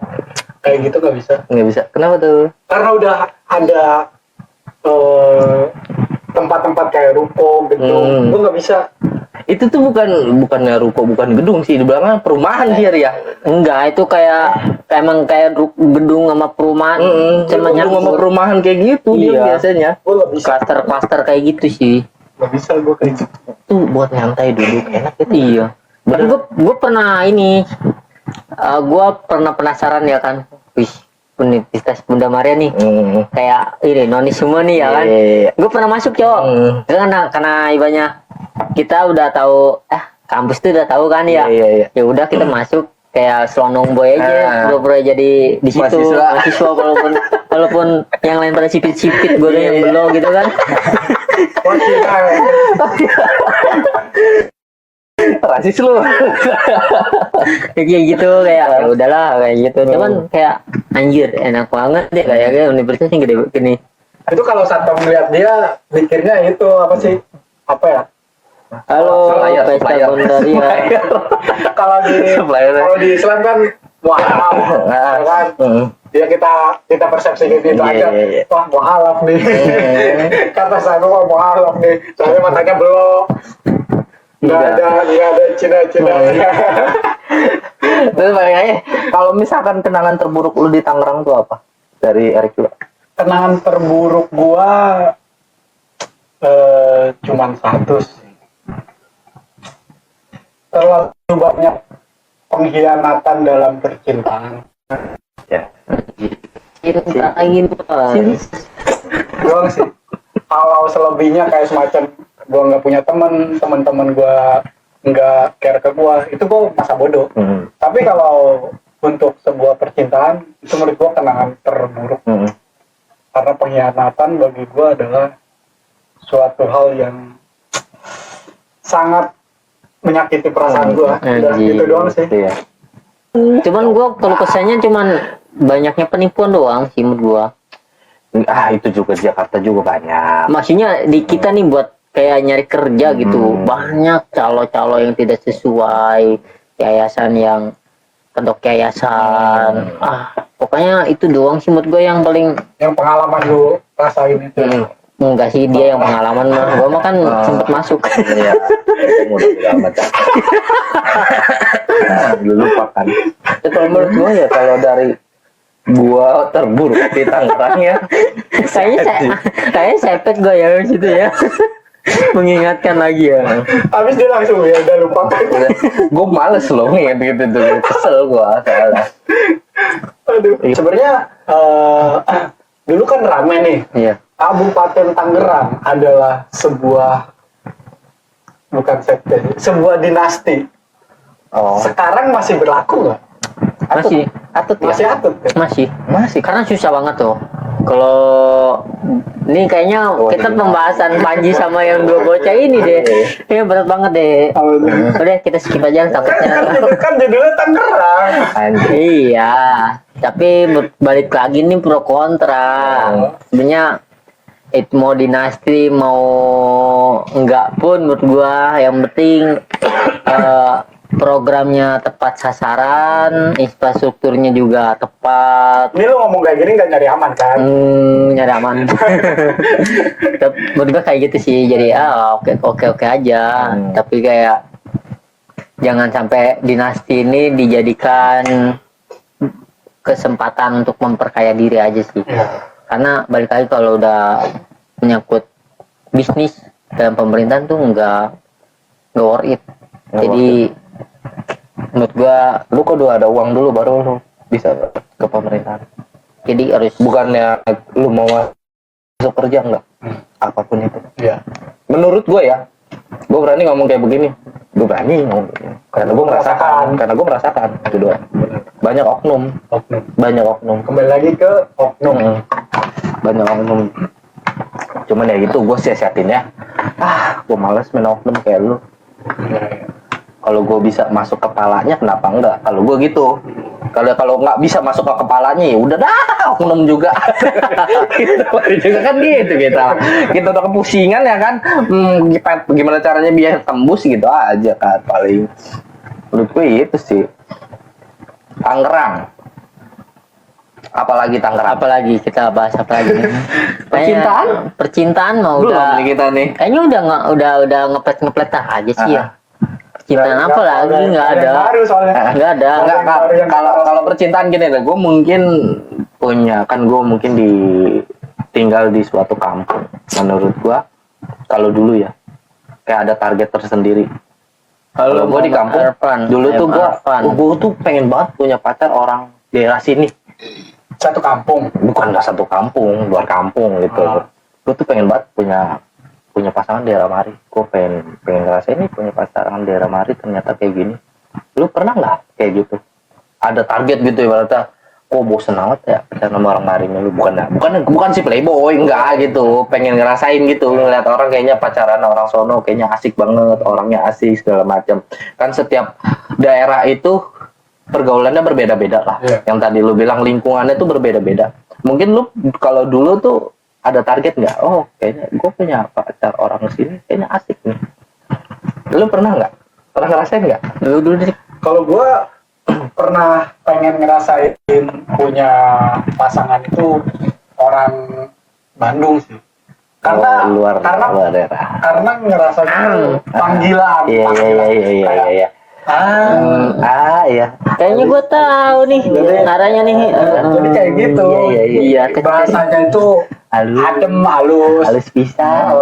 kayak gitu nggak bisa. Nggak bisa. Kenapa tuh? Karena udah ada tempat-tempat kayak ruko gedung gue nggak bisa. Itu tuh bukannya ruko, bukan gedung sih, dibilangnya perumahan dia ya. Enggak, itu kayak emang kayak gedung sama perumahan sama Gedung sama nyambut. perumahan kayak gitu dia Iya. biasanya. Gue nggak bisa, Klaster-klaster kayak gitu sih. nggak bisa gue kayak gitu. Tuh buat nyantai duduk enak gitu. Iya. Tapi gue pernah ini, gue pernah penasaran ya kan. Wih, Universitas Bunda Maria nih. Kayak ini nonis semua nih ya kan. Iya. Gue pernah masuk cowok. Karena ibanya kita udah tahu, kampus tuh udah tahu kan ya. Iya. Ya udah kita masuk kayak selonong boy aja, pura-pura jadi di situ mahasiswa walaupun yang lain pada sipit-sipit, gue yang belum gitu kan. Wah, kita Rasis lu. Kayak gitu kayak ya udahlah kayak gitu. Cuman kayak anjir enak banget deh kayak universitas yang gede gini. itu kalau Satpam melihat dia mikirnya itu apa sih, apa ya, Halo, Supplier, pesta supplier. Bondaria. kalau di Islam kan mualaf ya kan. Ya kita persepsi gitu aja. Iya. Wah, mualaf nih. Kata saya wah mualaf nih. Soalnya matanya belok. Nggak ada Cina-Cina. Terus makanya kalau misalkan kenangan terburuk lu di Tangerang tuh apa? Dari Erik juga. Kenangan terburuk gua cuman satu sih. Terlalu banyak pengkhianatan dalam percintaan. Ya. Cintain Doang sih. Kalau selebihnya kayak semacam gua nggak punya teman-teman gua nggak care ke gua, itu gua masa bodoh. Tapi kalau untuk sebuah percintaan itu menurut gua kenangan terburuk. Karena pengkhianatan bagi gua adalah suatu hal yang sangat menyakiti perasaan gua. Udah gitu doang sih. Iya. Cuman gue kalau kesannya cuman banyaknya penipuan doang sih menurut gue. Itu juga di Jakarta juga banyak. Maksudnya di kita nih buat kayak nyari kerja gitu, banyak calo-calo yang tidak sesuai, yayasan yang bentuk yayasan. Pokoknya itu doang sih menurut gue yang paling. Yang pengalaman lu rasain itu. Enggak sih, dia yang pengalaman mah. Gue mah kan sempet masuk. Iya. Udah amat. Lu lupakan. Kalau menurut gua ya kalau dari gua terburuk di Tangerang ya. Kayaknya sepet gue ya situ ya. Mengingatkan lagi ya. Habis dia langsung ya udah lupakan. Gua males loh nginget gitu tuh. Kesel gua salah. Aduh. Sebenarnya dulu kan rame nih. Iya. Kabupaten Tangerang adalah sebuah dinasti. Oh. Sekarang masih berlaku nggak? Masih. Atut ya? Masih atut ya? Masih. Karena susah banget tuh. Kalau ini kayaknya kita pembahasan Panji sama yang dua bocah ini deh. Ini berat banget deh. Udah kita skip aja takutnya. Kan judulnya Tangerang. Iya. Tapi balik lagi nih pro kontra. Sebenarnya itu mau dinasti mau enggak pun menurut gua yang penting programnya tepat sasaran, infrastrukturnya juga tepat. Ini lu ngomong kayak gini nggak nyari aman kan? Nyari aman. Menurut gua kayak gitu sih. Jadi oke aja. Tapi kayak jangan sampai dinasti ini dijadikan kesempatan untuk memperkaya diri aja sih. Karena balik lagi kalau udah menyangkut bisnis dalam pemerintahan tuh nggak worth it. Jadi menurut gua Lu kudu ada uang dulu baru lu bisa ke pemerintahan. jadi harus Bukannya lu mau masuk kerja enggak? Apapun itu. Iya. Menurut gua ya, gua berani ngomong kayak begini. Gua berani ngomong begini. Karena gua merasakan. Itu doang. Banyak oknum. Kembali lagi ke oknum. Banyak oknum. Cuman ya gitu, gue siasatin ya. Gue males main oknum kayak lu. Kalau gue bisa masuk kepalanya, kenapa enggak? Kalau gue gitu. Kalau nggak bisa masuk ke kepalanya ya udah dah oknum juga. Gitu juga kan gitu kita udah kepusingan ya kan. Gimana caranya biar tembus gitu aja kan paling. Menurut gue itu sih. Tangerang Apalagi Tangerang. Apalagi kita bahas apa lagi? Percintaan? Percintaan mah Belum udah. nih kita nih. Kayaknya udah ngeplet aja sih ya. Percintaan apa Nggak lagi nggak yang ada. baru soalnya. Nggak ada. Enggak, kalau percintaan gini deh, gue mungkin punya, kan gue mungkin tinggal di suatu kampung. Menurut gue, kalau dulu ya, kayak ada target tersendiri. Kalau gue di kampung, dulu tuh gue tuh pengen banget punya pacar orang daerah sini. Satu kampung. Bukan nggak satu kampung, luar kampung gitu. Gue tuh pengen banget punya pasangan daerah mari. Gue pengen ngerasain nih punya pasangan daerah mari ternyata kayak gini. Lu pernah nggak kayak gitu? Ada target gitu ibaratnya, kok bosen amat ya pacaran sama orang mari lu. Bukan si playboy, enggak gitu. Pengen ngerasain gitu. Lu lihat orang kayaknya pacaran orang sono kayaknya asik banget, orangnya asik segala macam. Kan setiap daerah itu pergaulannya berbeda-beda lah. Iya. Yang tadi lu bilang lingkungannya tuh berbeda-beda. Mungkin lu kalau dulu tuh ada target nggak? Oh, kayaknya gue punya pacar orang sini, kayaknya asik nih. Lu pernah nggak? Pernah ngerasain nggak? Dulu deh. Kalau gue pernah pengen ngerasain punya pasangan itu orang Bandung sih. Karena luar karena daerah. karena ngerasanya panggilan. Iya. Kayak, Iya. Kayaknya gue tahu nih caranya nih. jadi kayak gitu. Iya. Bahasanya itu adem, halus. bisa.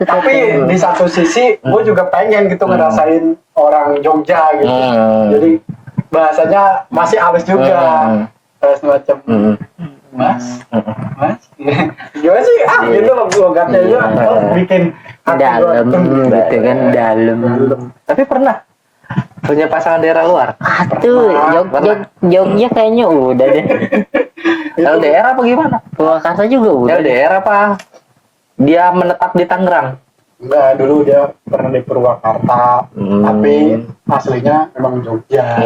Tapi di satu sisi gue juga pengen gitu ngerasain orang Jogja gitu. Jadi bahasanya masih halus juga. Semacam mas, gimana sih? Gitu loh logatnya itu bikin hati gua Dalam gitu kan, dalam. Tapi pernah punya pasangan daerah luar? Tuh, Jogja kayaknya udah deh. LDR apa gimana? Purwakarta juga udah. LDR apa? Dia menetap di Tangerang. Enggak, dulu dia pernah di Purwakarta, tapi aslinya emang Jogja.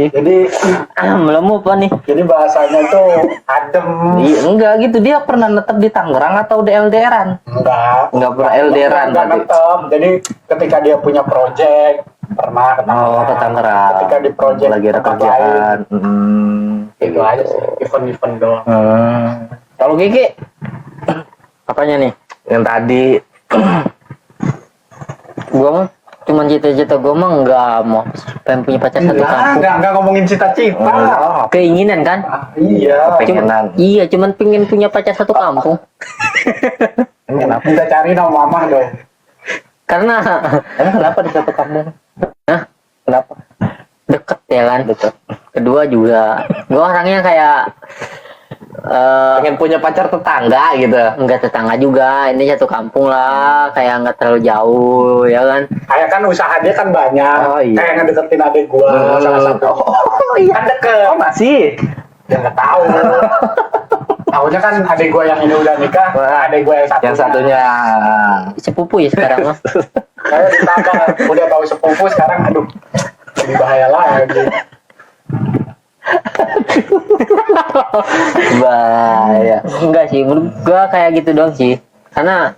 Jadi Melemu apa nih? jadi bahasanya tuh adem. Iya, enggak gitu. Dia pernah netep di Tangerang atau di LDRan? Enggak pernah LDRan enggak berarti. netep. Jadi ketika dia punya project pernah ke Tangerang. Oh, ke Tangerang. Ketika di project lagi ada tempat kerjaan. lain, itu aja sih, event-event doang. Kalau Kiki Apanya nih? yang tadi Gua mah cuman cita-cita gua mah nggak mau pengen punya pacar satu kampung. Enggak ngomongin cita-cita. Keinginan kan? Iya. pengenan. Iya, cuman pengen punya pacar satu kampung. Kenapa? Kita cari nama mamah dong. Karena Emang kenapa di satu kampung? Hah? Kenapa? deket ya kan. Deket. Kedua juga, gua orangnya kayak Pengen punya pacar tetangga gitu. nggak tetangga juga. Ini satu kampung lah, kayak nggak terlalu jauh ya kan. Kayak kan usaha dia kan banyak. Oh, iya. Kayak ngedeketin adik gua salah satu. Oh iya. Kan deket. Oh masih. Ya nggak tahu. Tahunya kan adik gua yang ini udah nikah, adik gua Yang satunya. Sepupu ya sekarang mah. Saya ditambah udah tahu sepupu sekarang, aduh lebih bahaya lagi. Bahaya. Enggak sih, menurut gua kayak gitu doang sih. Karena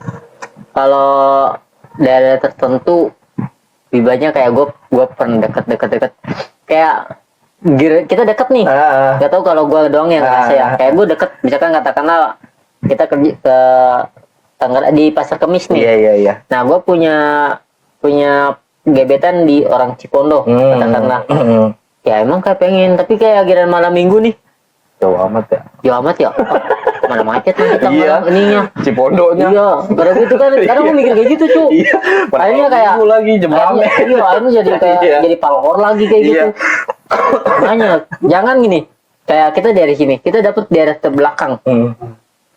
kalau daerah tertentu ibanya kayak gua pernah deket kayak kita deket nih. Gak tau kalau gua doang yang ngerasa ya. Kayak gua deket, misalkan katakanlah kita kerja ke Tangerang di Pasar Kemis nih. Iya. Nah, gua punya gebetan di orang Cipondo, katakanlah. Ya emang kayak pengen, tapi kayak giliran malam minggu nih. Jauh amat ya. Jauh amat ya. Mana macet nanti tanggal Iya. ininya. Cipondonya. Iya, karena gitu kan. Kadang gue mikir kayak gitu, cu. Iya. Akhirnya kayak lagi jam rame. akhirnya jadi kayak Iya. jadi palkor lagi kayak gitu. Iya. Makanya jangan gini. Kayak kita dari sini, kita dapet daerah terbelakang.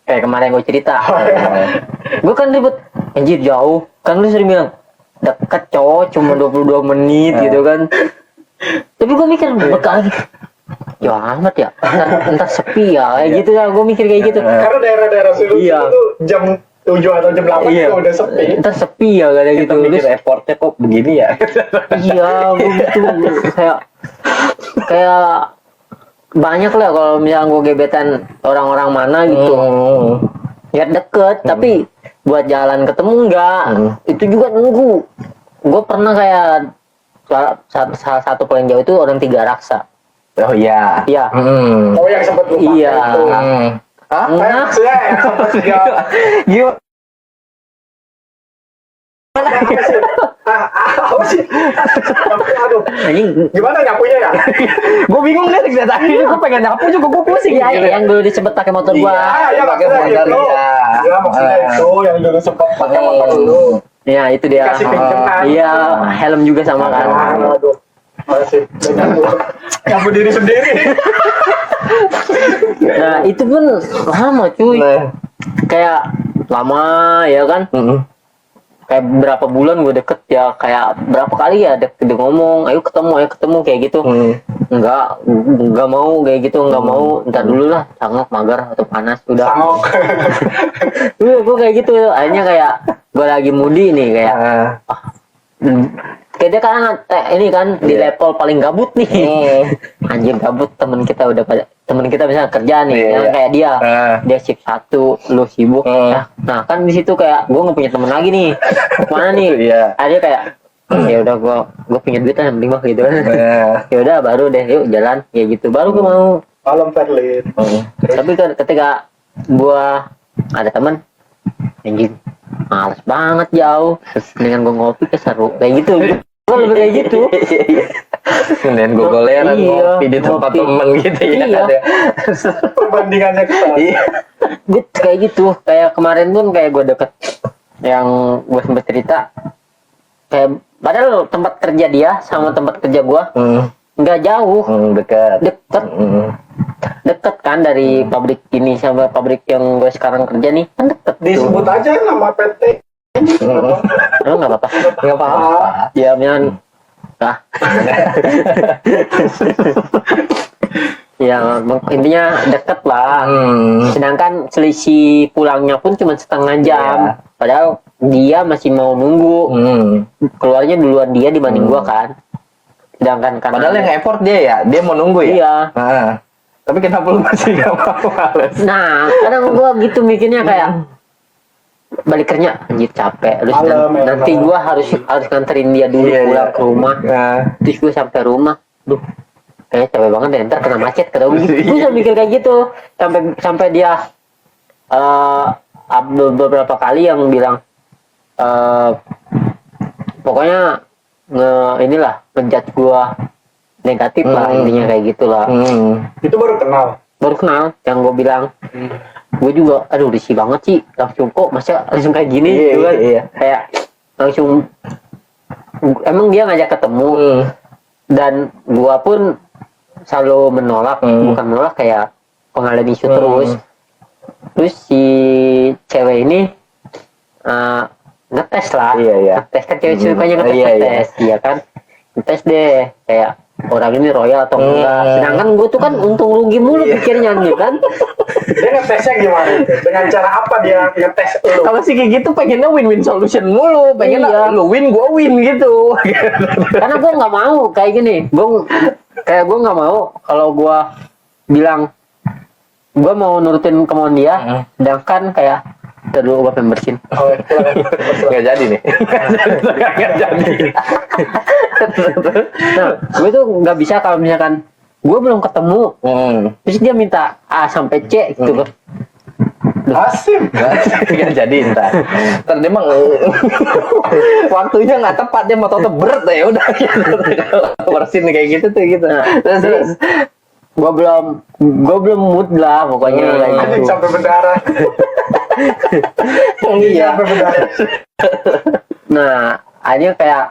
Kayak kemarin gue cerita. Gue kan ribet, anjir jauh. Kan lu sering bilang dekat cowok cuma 22 menit gitu kan. Tapi gue mikir bekal lagi. Ya amat ya, entar sepi ya, kayak gitu ya. Gue mikir kayak gitu. Karena daerah-daerah sini Iya. itu jam 7 atau jam 8 Iya. itu udah sepi. Entar sepi ya kayak gitu. Kita mikir Terus, effortnya kok begini ya. iya, gue gitu. Kayak banyak lah kalau misalnya gue gebetan orang-orang mana gitu. Ya deket, tapi buat jalan ketemu enggak. Itu juga nunggu. Gue pernah kayak salah satu paling jauh itu orang Tiga Raksa. Oh iya. Iya. Oh yang sempat lu pakai Iya. itu. Hah? Maksudnya yang sempat dia Gimana? apa sih? Aduh, Anjing, gimana nyapunya ya? Gue bingung nih dari tadi. Gue pengen nyapu juga gue pusing. iya yang dulu disebut pakai motor gua. Ya pakai maksudnya modal gitu. ya. Ya maksudnya itu yang dulu sempat pakai motor dulu. Iya, itu dia. Kasih pinjaman. Iya, helm juga sama kan. Aduh, masih nyapu diri sendiri. Nah, itu pun lama cuy. Nah. Kayak lama ya kan. Kayak berapa bulan gue deket ya, kayak berapa kali ya dia ngomong ayo ketemu kayak gitu. Enggak mau kayak gitu, enggak mau, ntar dulu lah, sangok mager atau panas udah. Sangok. Gue kayak gitu, akhirnya kayak gue lagi mudi nih kayak kayak dia kan ini kan di level paling gabut nih. Anjir gabut, temen kita misalnya kerja nih, Iya, yang iya. kayak dia shift 1, lu sibuk. Nah kan di situ kayak gue nggak punya temen lagi nih, mana nih? Iya. Ada kayak ya udah gue punya duit yang penting mah gitu. Ya udah baru deh yuk jalan ya gitu, baru gue mau. Malam Verlin. Tapi kan ketika gue ada temen anjing males banget jauh, dengan gue ngopi keseru kayak gitu. Gue lebih kayak gitu. Dan gue goleran Iya, ngopi di tempat ngopi. temen gitu ya. Iya. Ada. Perbandingannya ke sana. Iya. Gitu kayak gitu, kayak kemarin pun kayak gue deket yang gue sempet cerita, kayak padahal tempat kerja dia sama tempat kerja gue nggak jauh, Dekat. deket kan dari pabrik ini sama pabrik yang gue sekarang kerja nih kan deket tuh. Disebut aja nama PT. Oh, nggak apa-apa. Nggak apa-apa. Ya mian ah ya intinya deket lah. Sedangkan selisih pulangnya pun cuma setengah jam. Iya. Padahal dia masih mau nunggu. Keluarnya duluan dia dibanding gua kan. Sedangkan kan Padahal yang effort dia ya, dia mau nunggu ya. iya. Tapi kenapa lu masih gak mau males? Nah, kadang gua gitu mikirnya kayak balik kerja anjir capek. Terus Malam, ya, nanti malam. gua harus nganterin dia dulu Iya, pulang iya. ke rumah. Terus gue sampai rumah, duh, kayaknya capek banget deh, ntar kena macet, kata gue gitu. Gue sampai mikir kayak gitu, sampai dia beberapa kali yang bilang, pokoknya ngejudge gue negatif lah, intinya kayak gitulah. Itu baru kenal. Baru kenal, yang gue bilang, gue juga, aduh risih banget sih, langsung kok masa langsung kayak gini, Iya, gitu kan. iya. Kayak langsung, emang dia ngajak ketemu. Dan gua pun selalu menolak, bukan menolak, kayak pengalian isu terus si cewek ini ngetes lah. Iya. Ngetes kan cewek sukanya Iya. ngetes, iya kan, ngetes deh kayak orang ini royal atau enggak. Sedangkan gue tuh kan untung rugi mulu pikirnya nih kan. Dia ngetesnya gimana? Dengan cara apa dia ngetes lu? Kalau sih kayak gitu pengennya win-win solution mulu, pengennya Iya. lu win gua win gitu. Karena gue nggak mau kayak gini, gue nggak mau kalau gue bilang gue mau nurutin kemauan dia, sedangkan kayak dulu gue pengen bersin. Oh, Nggak jadi nih. Nggak jadi. Nah, gue tuh nggak bisa kalau misalkan gue belum ketemu, terus dia minta A sampai C gitu. Asim. Nggak jadi ntar. Ntar dia emang waktunya nggak tepat, dia mau toto berat ya udah. Bersin kayak gitu tuh gitu. Terus gue belum mood lah pokoknya kayak Anjing gitu. sampai berdarah. Iya. Sampai berdarah. Nah, akhirnya kayak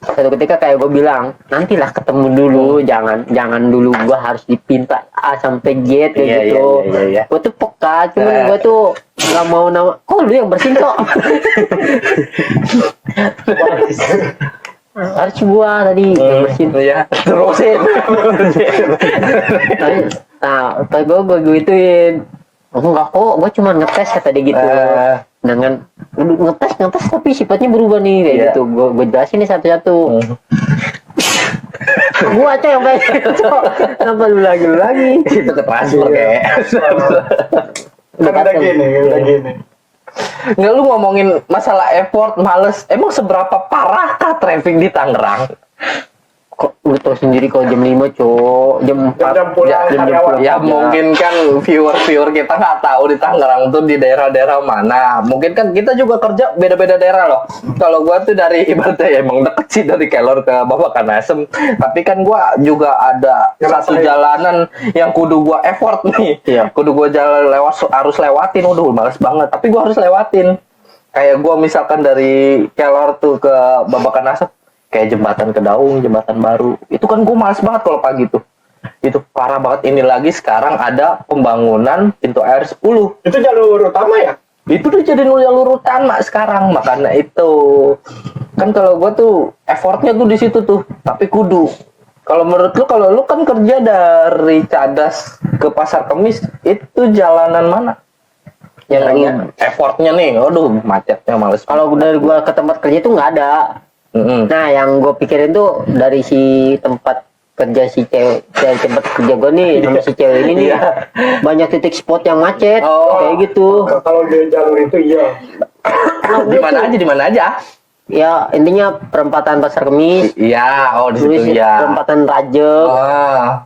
satu ketika kayak gue bilang, nantilah ketemu dulu, jangan dulu gue harus dipinta A sampai Z kayak gitu. Iya. Gue tuh peka, cuman gue tuh nggak mau kok lu yang bersin kok. Harus gua tadi yang bersin. Ya, terusin. Nah, tapi gue gituin. Enggak kok, gue cuma ngetes kata dia gitu. Dengan ngetes tapi sifatnya berubah nih kayak gitu. Gue jelasin nih satu-satu. Gua aja yang kayak gitu. Kenapa lu lagi? Itu ke transfer kayak. Kan udah gini. Nggak, lu ngomongin masalah effort, males. Emang seberapa parah kah traffic di Tangerang? Kok lu tau sendiri kalau jam 5 cok, jam 4 Jam pulang karyawan. Ya mungkin kan viewer kita nggak tahu di Tangerang tuh di daerah-daerah mana. Mungkin kan kita juga kerja beda-beda daerah loh. Kalau gua tuh dari ibaratnya ya emang deket sih dari Kelor ke Babakan Asem. Tapi kan gua juga ada satu jalanan yang kudu gua effort nih. Iya. Kudu gua jalan harus lewatin. Waduh, males banget. Tapi gua harus lewatin. Kayak gua misalkan dari Kelor tuh ke Babakan Asem, kayak jembatan Kedaung, jembatan baru. Itu kan gue males banget kalau pagi tuh. Itu parah banget. Ini lagi sekarang ada pembangunan pintu air 10. Itu jalur utama ya? Itu udah jadi jalur utama sekarang. Makanya itu. Kan kalau gue tuh effortnya tuh di situ tuh. Tapi kudu. Kalau menurut lu, kalau lu kan kerja dari Cadas ke Pasar Kemis, itu jalanan mana? Yang effortnya nih, aduh macetnya males. Kalau dari gua ke tempat kerja itu nggak ada. Nah, yang gue pikirin tuh dari si tempat kerja si cewek, dari tempat kerja gue nih sama si cewek ini nih, banyak titik spot yang macet, kayak gitu. Kalau di jalur itu iya. Nah, Di mana aja? Ya intinya perempatan Pasar Kemis, Iya, oh di terus situ ya. perempatan Rajek,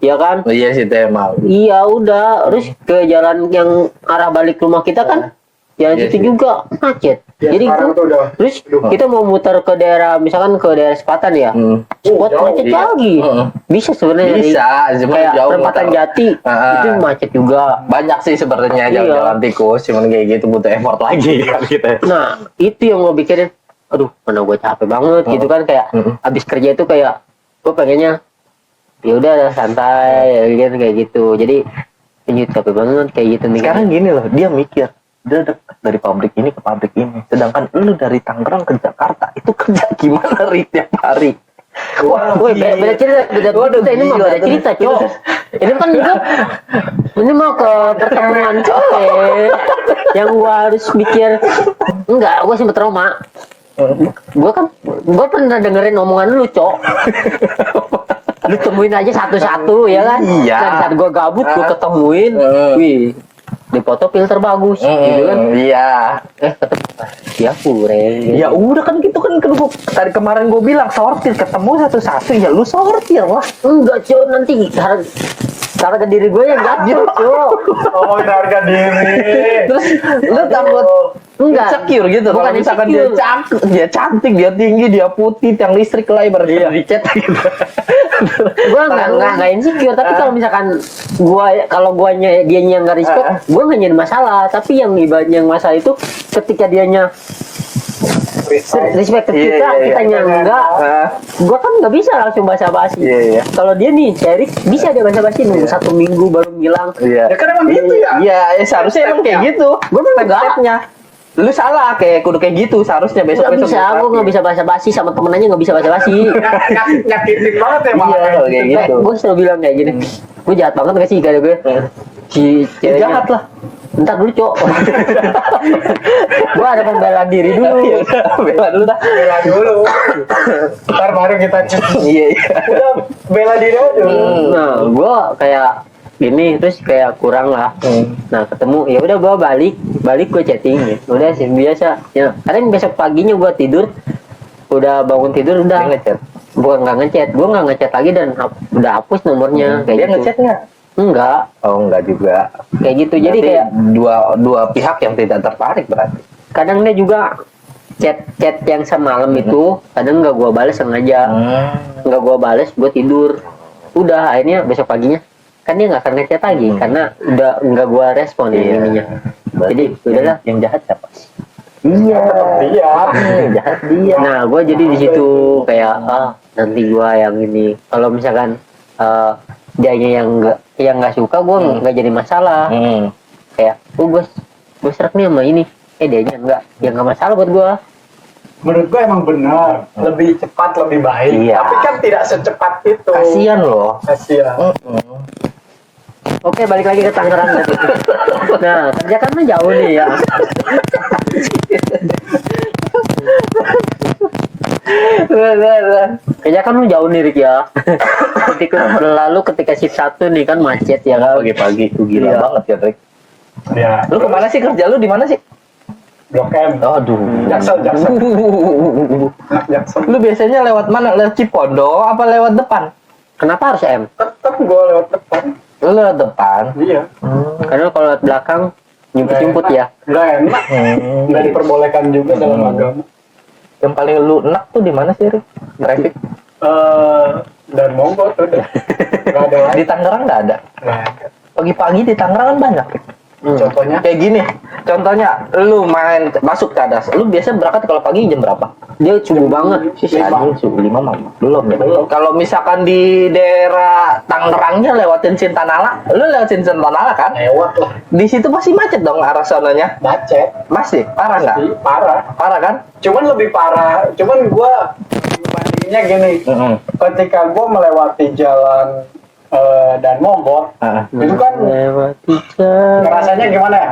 ya kan? Oh, iya sih emang. Iya udah, terus ke jalan yang arah balik rumah kita kan, jalan Iya situ sih. juga macet. Ya, Jadi sekarang tuh udah. terus kita mau muter ke daerah, misalkan ke daerah Sepatan ya, spot jauh. macet Iya. lagi. Bisa sebenarnya dari- Bisa, cuma kayak jauh perempatan muter. Jati itu macet juga. Banyak sih sebenarnya Iya. jalan tikus, cuman kayak gitu butuh effort lagi kan gitu. Nah itu yang gue pikirin, aduh mana gue capek banget gitu kan, kayak abis kerja itu kayak gue pengennya ya udah santai ya kan, kayak gitu. Jadi ini capek banget kayak gitu nih. Sekarang gini loh, dia mikir dia dekat dari pabrik ini ke pabrik ini, sedangkan lu dari Tangerang ke Jakarta itu kerja gimana tiap hari? Woi, beda cerita, Waduh, ini mah gila, beda cerita, terus. Cok. Ini kan juga, ini mau ke pertemuan cewek yang gua harus mikir, enggak, gua sempet trauma. Gua pernah dengerin omongan lu, Cok. Lu temuin aja satu-satu ya kan? Iya. Dan saat gua gabut, gua ketemuin, wih, di foto filter bagus, gitu kan? Iya. Ketemu, ya kurang. Ya udah kan gitu kan tadi kemarin gue bilang sortir, ketemu satu-satu ya lu sortir lah. Enggak, Cok, nanti harga diri gue yang jatuh, Cok. Oh, harga diri. Terus lu takut Enggak. insecure gitu. Bukan Kalau misalkan insecure. dia cantik, dia tinggi, dia putih, yang listrik lah ibaratnya dicet gitu. Gua nggak insecure, tapi kalau misalkan kalau guanya dianya nggak respect, gua nggak jadi masalah. Tapi yang ibaratnya yang masalah itu ketika dianya respect ke kita, kitanya enggak. Gua kan nggak bisa langsung basa-basi. Iya. Kalau dia nih Erik bisa dia basa-basi nunggu 1 minggu baru ngilang. Iya. Ya kan emang gitu ya. Iya, seharusnya emang kayak gitu. Gua mah enggak. Step-stepnya. Lu salah, kayak kudu kayak gitu seharusnya Nggak besok-besok. bisa, gua nggak bisa basa-basi sama temen aja nggak bisa basa-basi. Nyakitin banget ya malah. Iya, kayak gitu. Gue selalu bilang kayak gini, gue jahat banget gak sih kata gue? Si ceweknya. Jahat lah. Ntar dulu, Cok. Gue ada pembelaan diri dulu. Ya udah, bela dulu dah. Bela dulu. Ntar baru kita cek. Iya. Udah bela diri aja dulu. Nah, gue kayak gini, terus kayak kurang lah. Nah, ketemu, ya udah gue balik gue chatting. Udah sih biasa. Ya, kadang besok paginya gue tidur, udah bangun tidur udah. Dia ngechat. Bukan nggak ngechat, gue nggak ngechat lagi dan udah hapus nomornya. Dia Kayak gitu. ngechat nggak? Enggak, Oh, enggak juga. kayak gitu. Jadi Berarti kayak dua pihak yang tidak tertarik berarti. kadang dia juga chat yang semalam itu kadang nggak gua bales sengaja, nggak gua bales, gua tidur. Udah akhirnya besok paginya kan dia nggak akan ngechat lagi karena udah nggak gua respon ininya. Jadi udahlah. Yang jahat siapa? Iya. Yang jahat dia. Nah gua jadi di situ kayak nanti gua yang ini. Kalau misalkan dianya yang nggak suka, gua nggak jadi masalah. Kayak gue serak nih sama ini. Dianya enggak, ya nggak masalah buat gua. Menurut gue emang benar, lebih cepat lebih baik. Iya. Tapi kan tidak secepat itu. Kasian loh. Kasian. Oke, balik lagi ke Tangerang. Nah, kerja kan mah jauh nih ya. Kerja kan lu jauh nih Rik ya. Ketika shift 1 nih kan macet ya kan. Pagi-pagi itu gila Iya. banget ya, Trik. Ya. Lu kemana sih, kerja lu di mana sih? Blok M. Aduh. Jaksel. Anak Jaksel. Lu biasanya lewat mana? Lewat Cipondo apa lewat depan? Kenapa harus M? Tetap gue lewat depan. Lu lewat depan. Iya. Karena kalau lewat belakang nyumput-nyumput ya. Nggak enak. Nggak diperbolehkan juga dalam agama. Yang paling lu enak tuh di mana sih, Rik? Traffic? Dan monggo tuh udah. Nggak ada Di lagi. Tangerang nggak ada. Nggak ada. Pagi-pagi di Tangerang kan banyak. Contohnya Kayak gini, contohnya lu main masuk cadas, lu biasa berangkat kalau pagi jam berapa? Dia subuh banget. Sih, Lima. subuh 5 mah belum ya. Belum. Kalau misalkan di daerah Tangerangnya lewatin Sintanala, lu lewatin Sintanala kan? lewat lah. Di situ pasti macet dong arah sananya. Macet. Masih parah nggak? Pasti parah. Parah kan? Cuman lebih parah. Cuman gue bandinginnya gini. Ketika gue melewati jalan dan Mogot, itu kan Lewati jalan. ngerasanya gimana ya?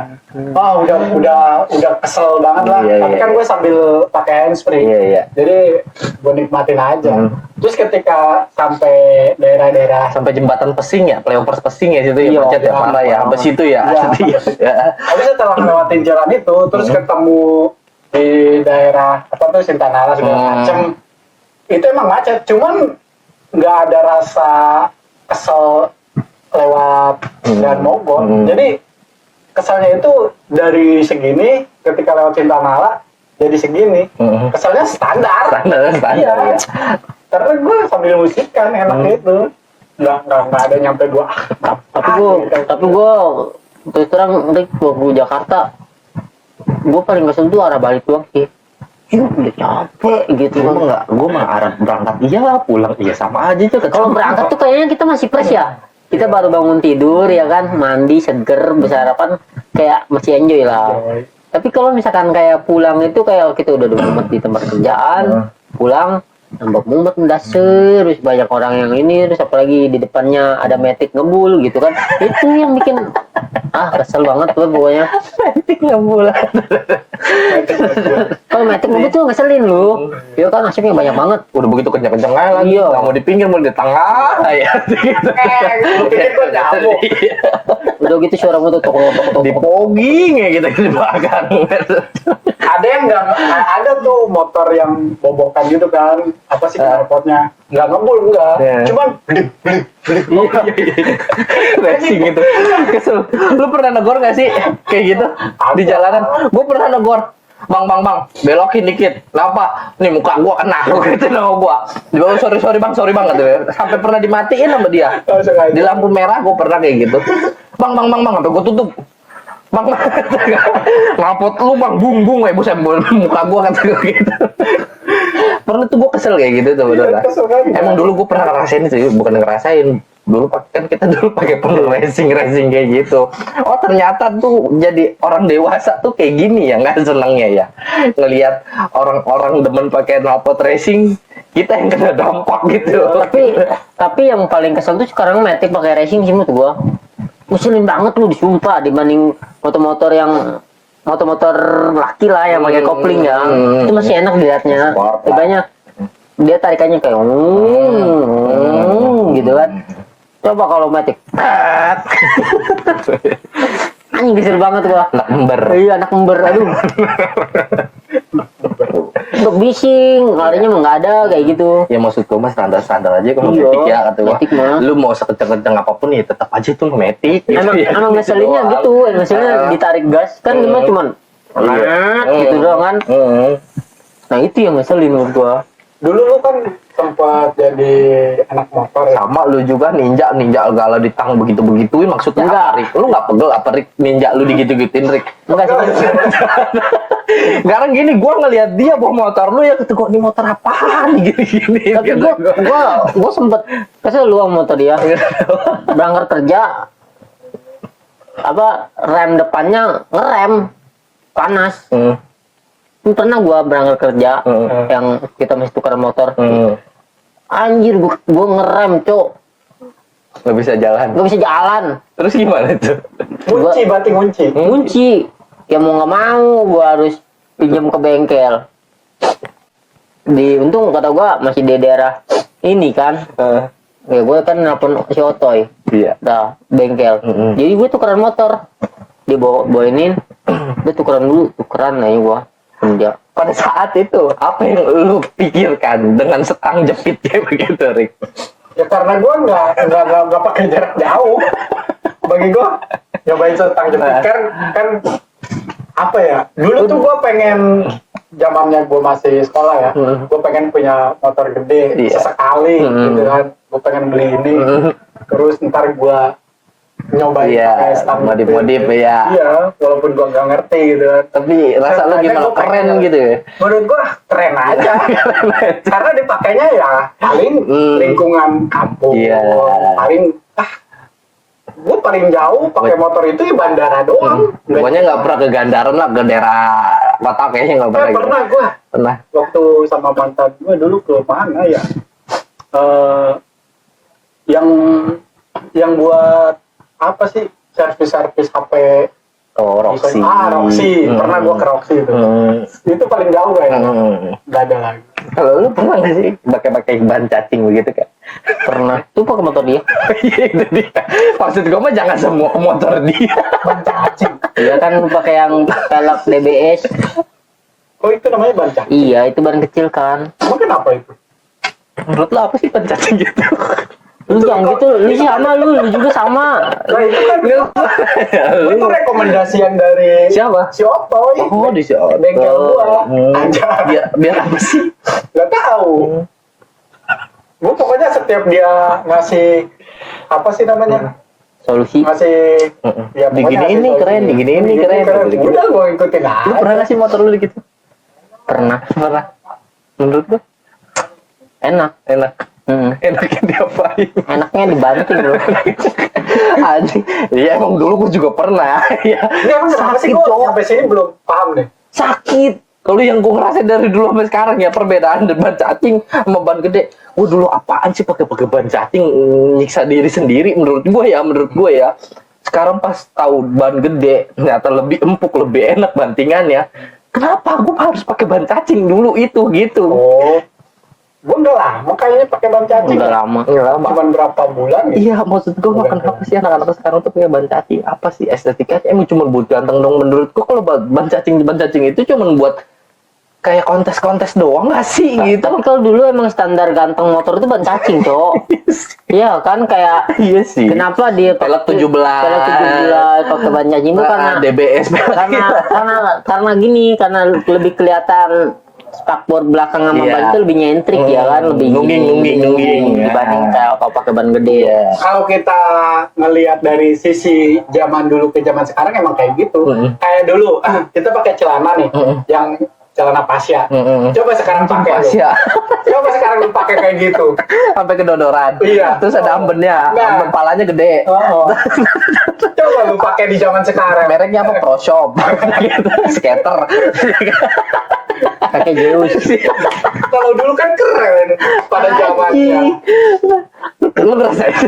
Oh udah kesel banget lah. Iya, Tapi iya, kan gue sambil pakai handsfree. Iya, iya. Jadi gue nikmatin aja. Terus ketika sampai daerah-daerah Sampai jembatan Pesing ya, flyover Pesing ya situ ya, Iya, macet ya iya. parah ya. Habis itu ya. Iya. Ya. habis setelah lewatin jalan itu, terus ketemu di daerah apa tuh Sintanala segala macem, itu emang macet. Cuman nggak ada rasa kesel lewat dan Mogot. Jadi keselnya itu dari segini ketika lewat Sintanala jadi segini. Keselnya standar. Standar Iya. ya. Karena gue sambil musikan enak itu. Nggak ada nyampe gue. Tapi gue terus terang Rick, gua Jakarta, gue paling kesel tuh arah balik doang sih. Udah capek gitu Gue kan. nggak, gue mah arah berangkat iya, pulang iya sama aja tuh. Kalau berangkat tuh kayaknya kita masih fresh ya. Kita baru bangun tidur ya kan, mandi seger, bersarapan, kayak masih enjoy lah. Tapi kalau misalkan kayak pulang itu kayak kita udah mumet di tempat kerjaan, pulang nambah mumet mendasar, terus banyak orang yang ini, terus apalagi di depannya ada metik ngebul gitu kan. Itu yang bikin kesel banget tuh pokoknya. Metik ngebul. Kalau metik ngebul tuh ngeselin lu. Ya kan asapnya banyak banget. Udah begitu kencang-kencang aja lagi. Iya. Nggak mau di pinggir, mau di tengah. Ya, gitu. Lu pikir gue nyamuk? Iya. Udah gitu suara motor tok Di pogging ya gitu di belakang. Ada yang nggak ada tuh motor yang bobokan gitu kan, apa sih knalpotnya nggak ngebul enggak, Iya. cuman Racing gitu. Kesel. Lu pernah negor gak sih kayak gitu di jalanan? Gue pernah negor. Bang, belokin dikit. Kenapa? Nih muka gua kena. Gua gitu nama gua. Di bawah sorry bang gitu ya. Sampai pernah dimatiin sama dia. Di lampu merah gua pernah kayak gitu. Bang, sampai gua tutup. Bang, ngapot lu bang, bung, buset muka gua kata gua gitu. Pernah tuh gua kesel kayak gitu tuh bener. kesel kan? Emang dulu gua pernah ngerasain itu, bukan ngerasain. Dulu kan kita dulu pakai penuh racing kayak gitu. Oh ternyata tuh jadi orang dewasa tuh kayak gini ya, nggak senengnya ya. Ngelihat orang-orang demen pakai knalpot racing, kita yang kena dampak gitu. Tapi yang paling kesel tuh sekarang metik pakai racing sih menurut gua. Ngeselin banget lu disumpah dibanding motor-motor laki lah yang pakai kopling ya. Itu masih enak dilihatnya. Sport lah. Banyak dia tarikannya kayak gitu kan. Coba kalau metik. Anjing kesel banget gua. Anak ember. Iya anak ember aduh. Untuk bising, larinya mah nggak ada kayak gitu. Ya maksud gue mah standar-standar aja kalau Iya, metik ya kata gua. metik mah. Lu mau sekenceng-kenceng apapun ya tetap aja tuh metik. Gitu, Emang ngeselinnya doang. gitu, ngeselinnya ditarik gas kan cuma cuman gitu doang kan. Nah itu yang ngeselin menurut gua. dulu lu kan sempat jadi anak motor ya. Sama lu juga ninja gala di tang begitu-begituin maksudnya Enggak. apa, Rik? Lu nggak pegel apa Rik ninja lu digitu-gituin Rik? Enggak sih. Sekarang gini gua ngelihat dia bawa motor lu ya kok ini motor apaan gini-gini. Tapi gua sempet kesel lu sama motor dia. Berangkat kerja apa rem depannya ngerem panas. Pernah gua berangkat kerja yang kita masih tukar motor. Anjir gua ngerem, Cok. Nggak bisa jalan. Gak bisa jalan. Terus gimana tuh? Ngunci. Kunci. Ya mau nggak mau gua harus pinjam ke bengkel. Untung kata gua masih di daerah ini kan. Ya gua kan nelpon si Otoy. Iya. Dah bengkel. Jadi gue tukeran motor. Dia bawainin. Dia tukeran aja gua. Dia. Pada saat itu apa yang lu pikirkan dengan setang jepit kayak begitu Rik? Ya karena gue nggak pakai jarak jauh. Bagi gue nyobain setang jepit kan apa ya? Dulu tuh gue pengen zamannya gue masih sekolah ya, gue pengen punya motor gede sesekali gitu kan. Gue pengen beli ini, terus ntar gue nyobain pakai setang modif ya. Iya, walaupun gue nggak ngerti gitu kan. Tapi rasa lu gimana, keren gitu ya? Menurut gue keren aja. Karena dipakainya ya paling lingkungan kampung, paling gue paling jauh pakai motor itu di bandara doang. Pokoknya nggak pernah ke Gandaran lah, ke daerah kota kayaknya nggak pernah. Pernah gue. Pernah. Waktu sama mantan gue dulu ke mana ya? Yang buat apa sih? Servis HP. Oh, Roxy. Roxy. Pernah gue ke Roxy itu. Itu paling jauh kayaknya. Nggak ada lagi. Kalau lu pernah nggak sih pakai ban cacing begitu kan? Pernah. Tuh pakai motor dia. Iya itu dia. Maksud gue mah jangan semua motor dia. Ban cacing. Iya kan pakai yang velg DBS. Oh itu namanya ban cacing. Iya, itu ban kecil kan. Emang kenapa itu? Menurut lo apa sih ban cacing gitu? Lu jangan gitu, lu sama lu juga sama. Nah itu kan itu rekomendasian dari Siapa? si Otoy. Oh di Soto. Bengkel gua. Aja. Biar apa sih? Gak tahu. Gua pokoknya setiap dia ngasih apa sih namanya? Solusi. Ngasih ya pokoknya Diginiin nih ngasih keren, solusi. diginiin nih keren. Udah gua ikutin Lu aja. pernah nggak sih motor lu gitu? Pernah. Pernah. Menurut lu Enak. enak? Enaknya diapain? Enaknya dibanting bro. Anjing. Iya emang dulu gue juga pernah. Ya. Ini emang kenapa sih Sakit, gua cowok. sampai sini belum paham deh. Sakit. Kalau yang gue ngerasain dari dulu sampai sekarang ya perbedaan ban cacing sama ban gede. Gue dulu apaan sih pakai ban cacing, nyiksa diri sendiri menurut gue ya. Sekarang pas tahu ban gede ternyata lebih empuk, lebih enak bantingannya. Kenapa gue harus pakai ban cacing dulu itu gitu? Oh. Gua udah lama kayaknya pakai ban cacing. Udah lama. Cuman berapa bulan ya? Iya, maksud gue kenapa sih anak-anak sekarang tuh punya ban cacing? Apa sih estetikanya? Emang cuma buat ganteng dong menurutku. Kalau ban cacing itu cuma buat kayak kontes-kontes doang gak sih gitu? Tapi kalau dulu emang standar ganteng motor itu ban cacing, Cok. Iya kan kayak Iya sih. kenapa dia Pelek 17. Pelek 17 pakai ban cacing itu karena DBS karena gini, karena lebih kelihatan spakbor belakang sama Iya. ban itu lebih nyentrik ya kan, lebih nungging. dibanding Ya. kayak kalau pakai ban gede. Iya. Kalau kita ngelihat dari sisi zaman dulu ke zaman sekarang emang kayak gitu. Kayak dulu kita pakai celana nih, yang celana pasya. Coba sekarang pakai lu. Pasya. Coba sekarang lu pakai kayak gitu. Sampai kedodoran. Iya. Terus ada ambennya, Nah. amben palanya gede. Oh. Coba lu pakai di zaman sekarang. Mereknya apa? Pro Shop. Skater. Pakai Zeus. Kalau dulu kan keren pada zamannya. Lu ngerasain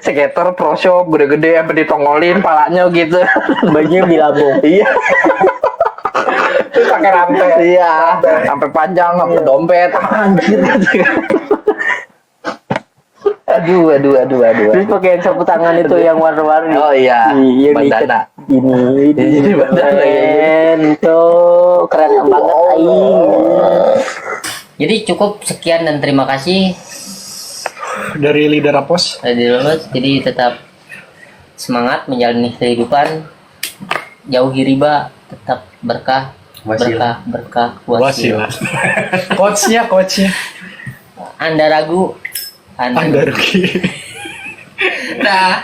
skater Pro Shop gede-gede sampai ditongolin palanya gitu. Bajunya bilabong. Iya. Terus pakai rantai. Iya, sampai panjang, sampai dompet. Anjir. Aduh. Terus pakai yang sapu tangan itu yang warna-warni. Oh iya, Iya, bandana. Ini bandana. keren, Cok. Keren banget aing. Jadi cukup sekian dan terima kasih Dari leader Apos. dari Lulus. Jadi tetap semangat menjalani kehidupan, jauhi riba, tetap berkah, berkah, wasilah. Coachnya. Anda ragu, Anda rugi. Nah.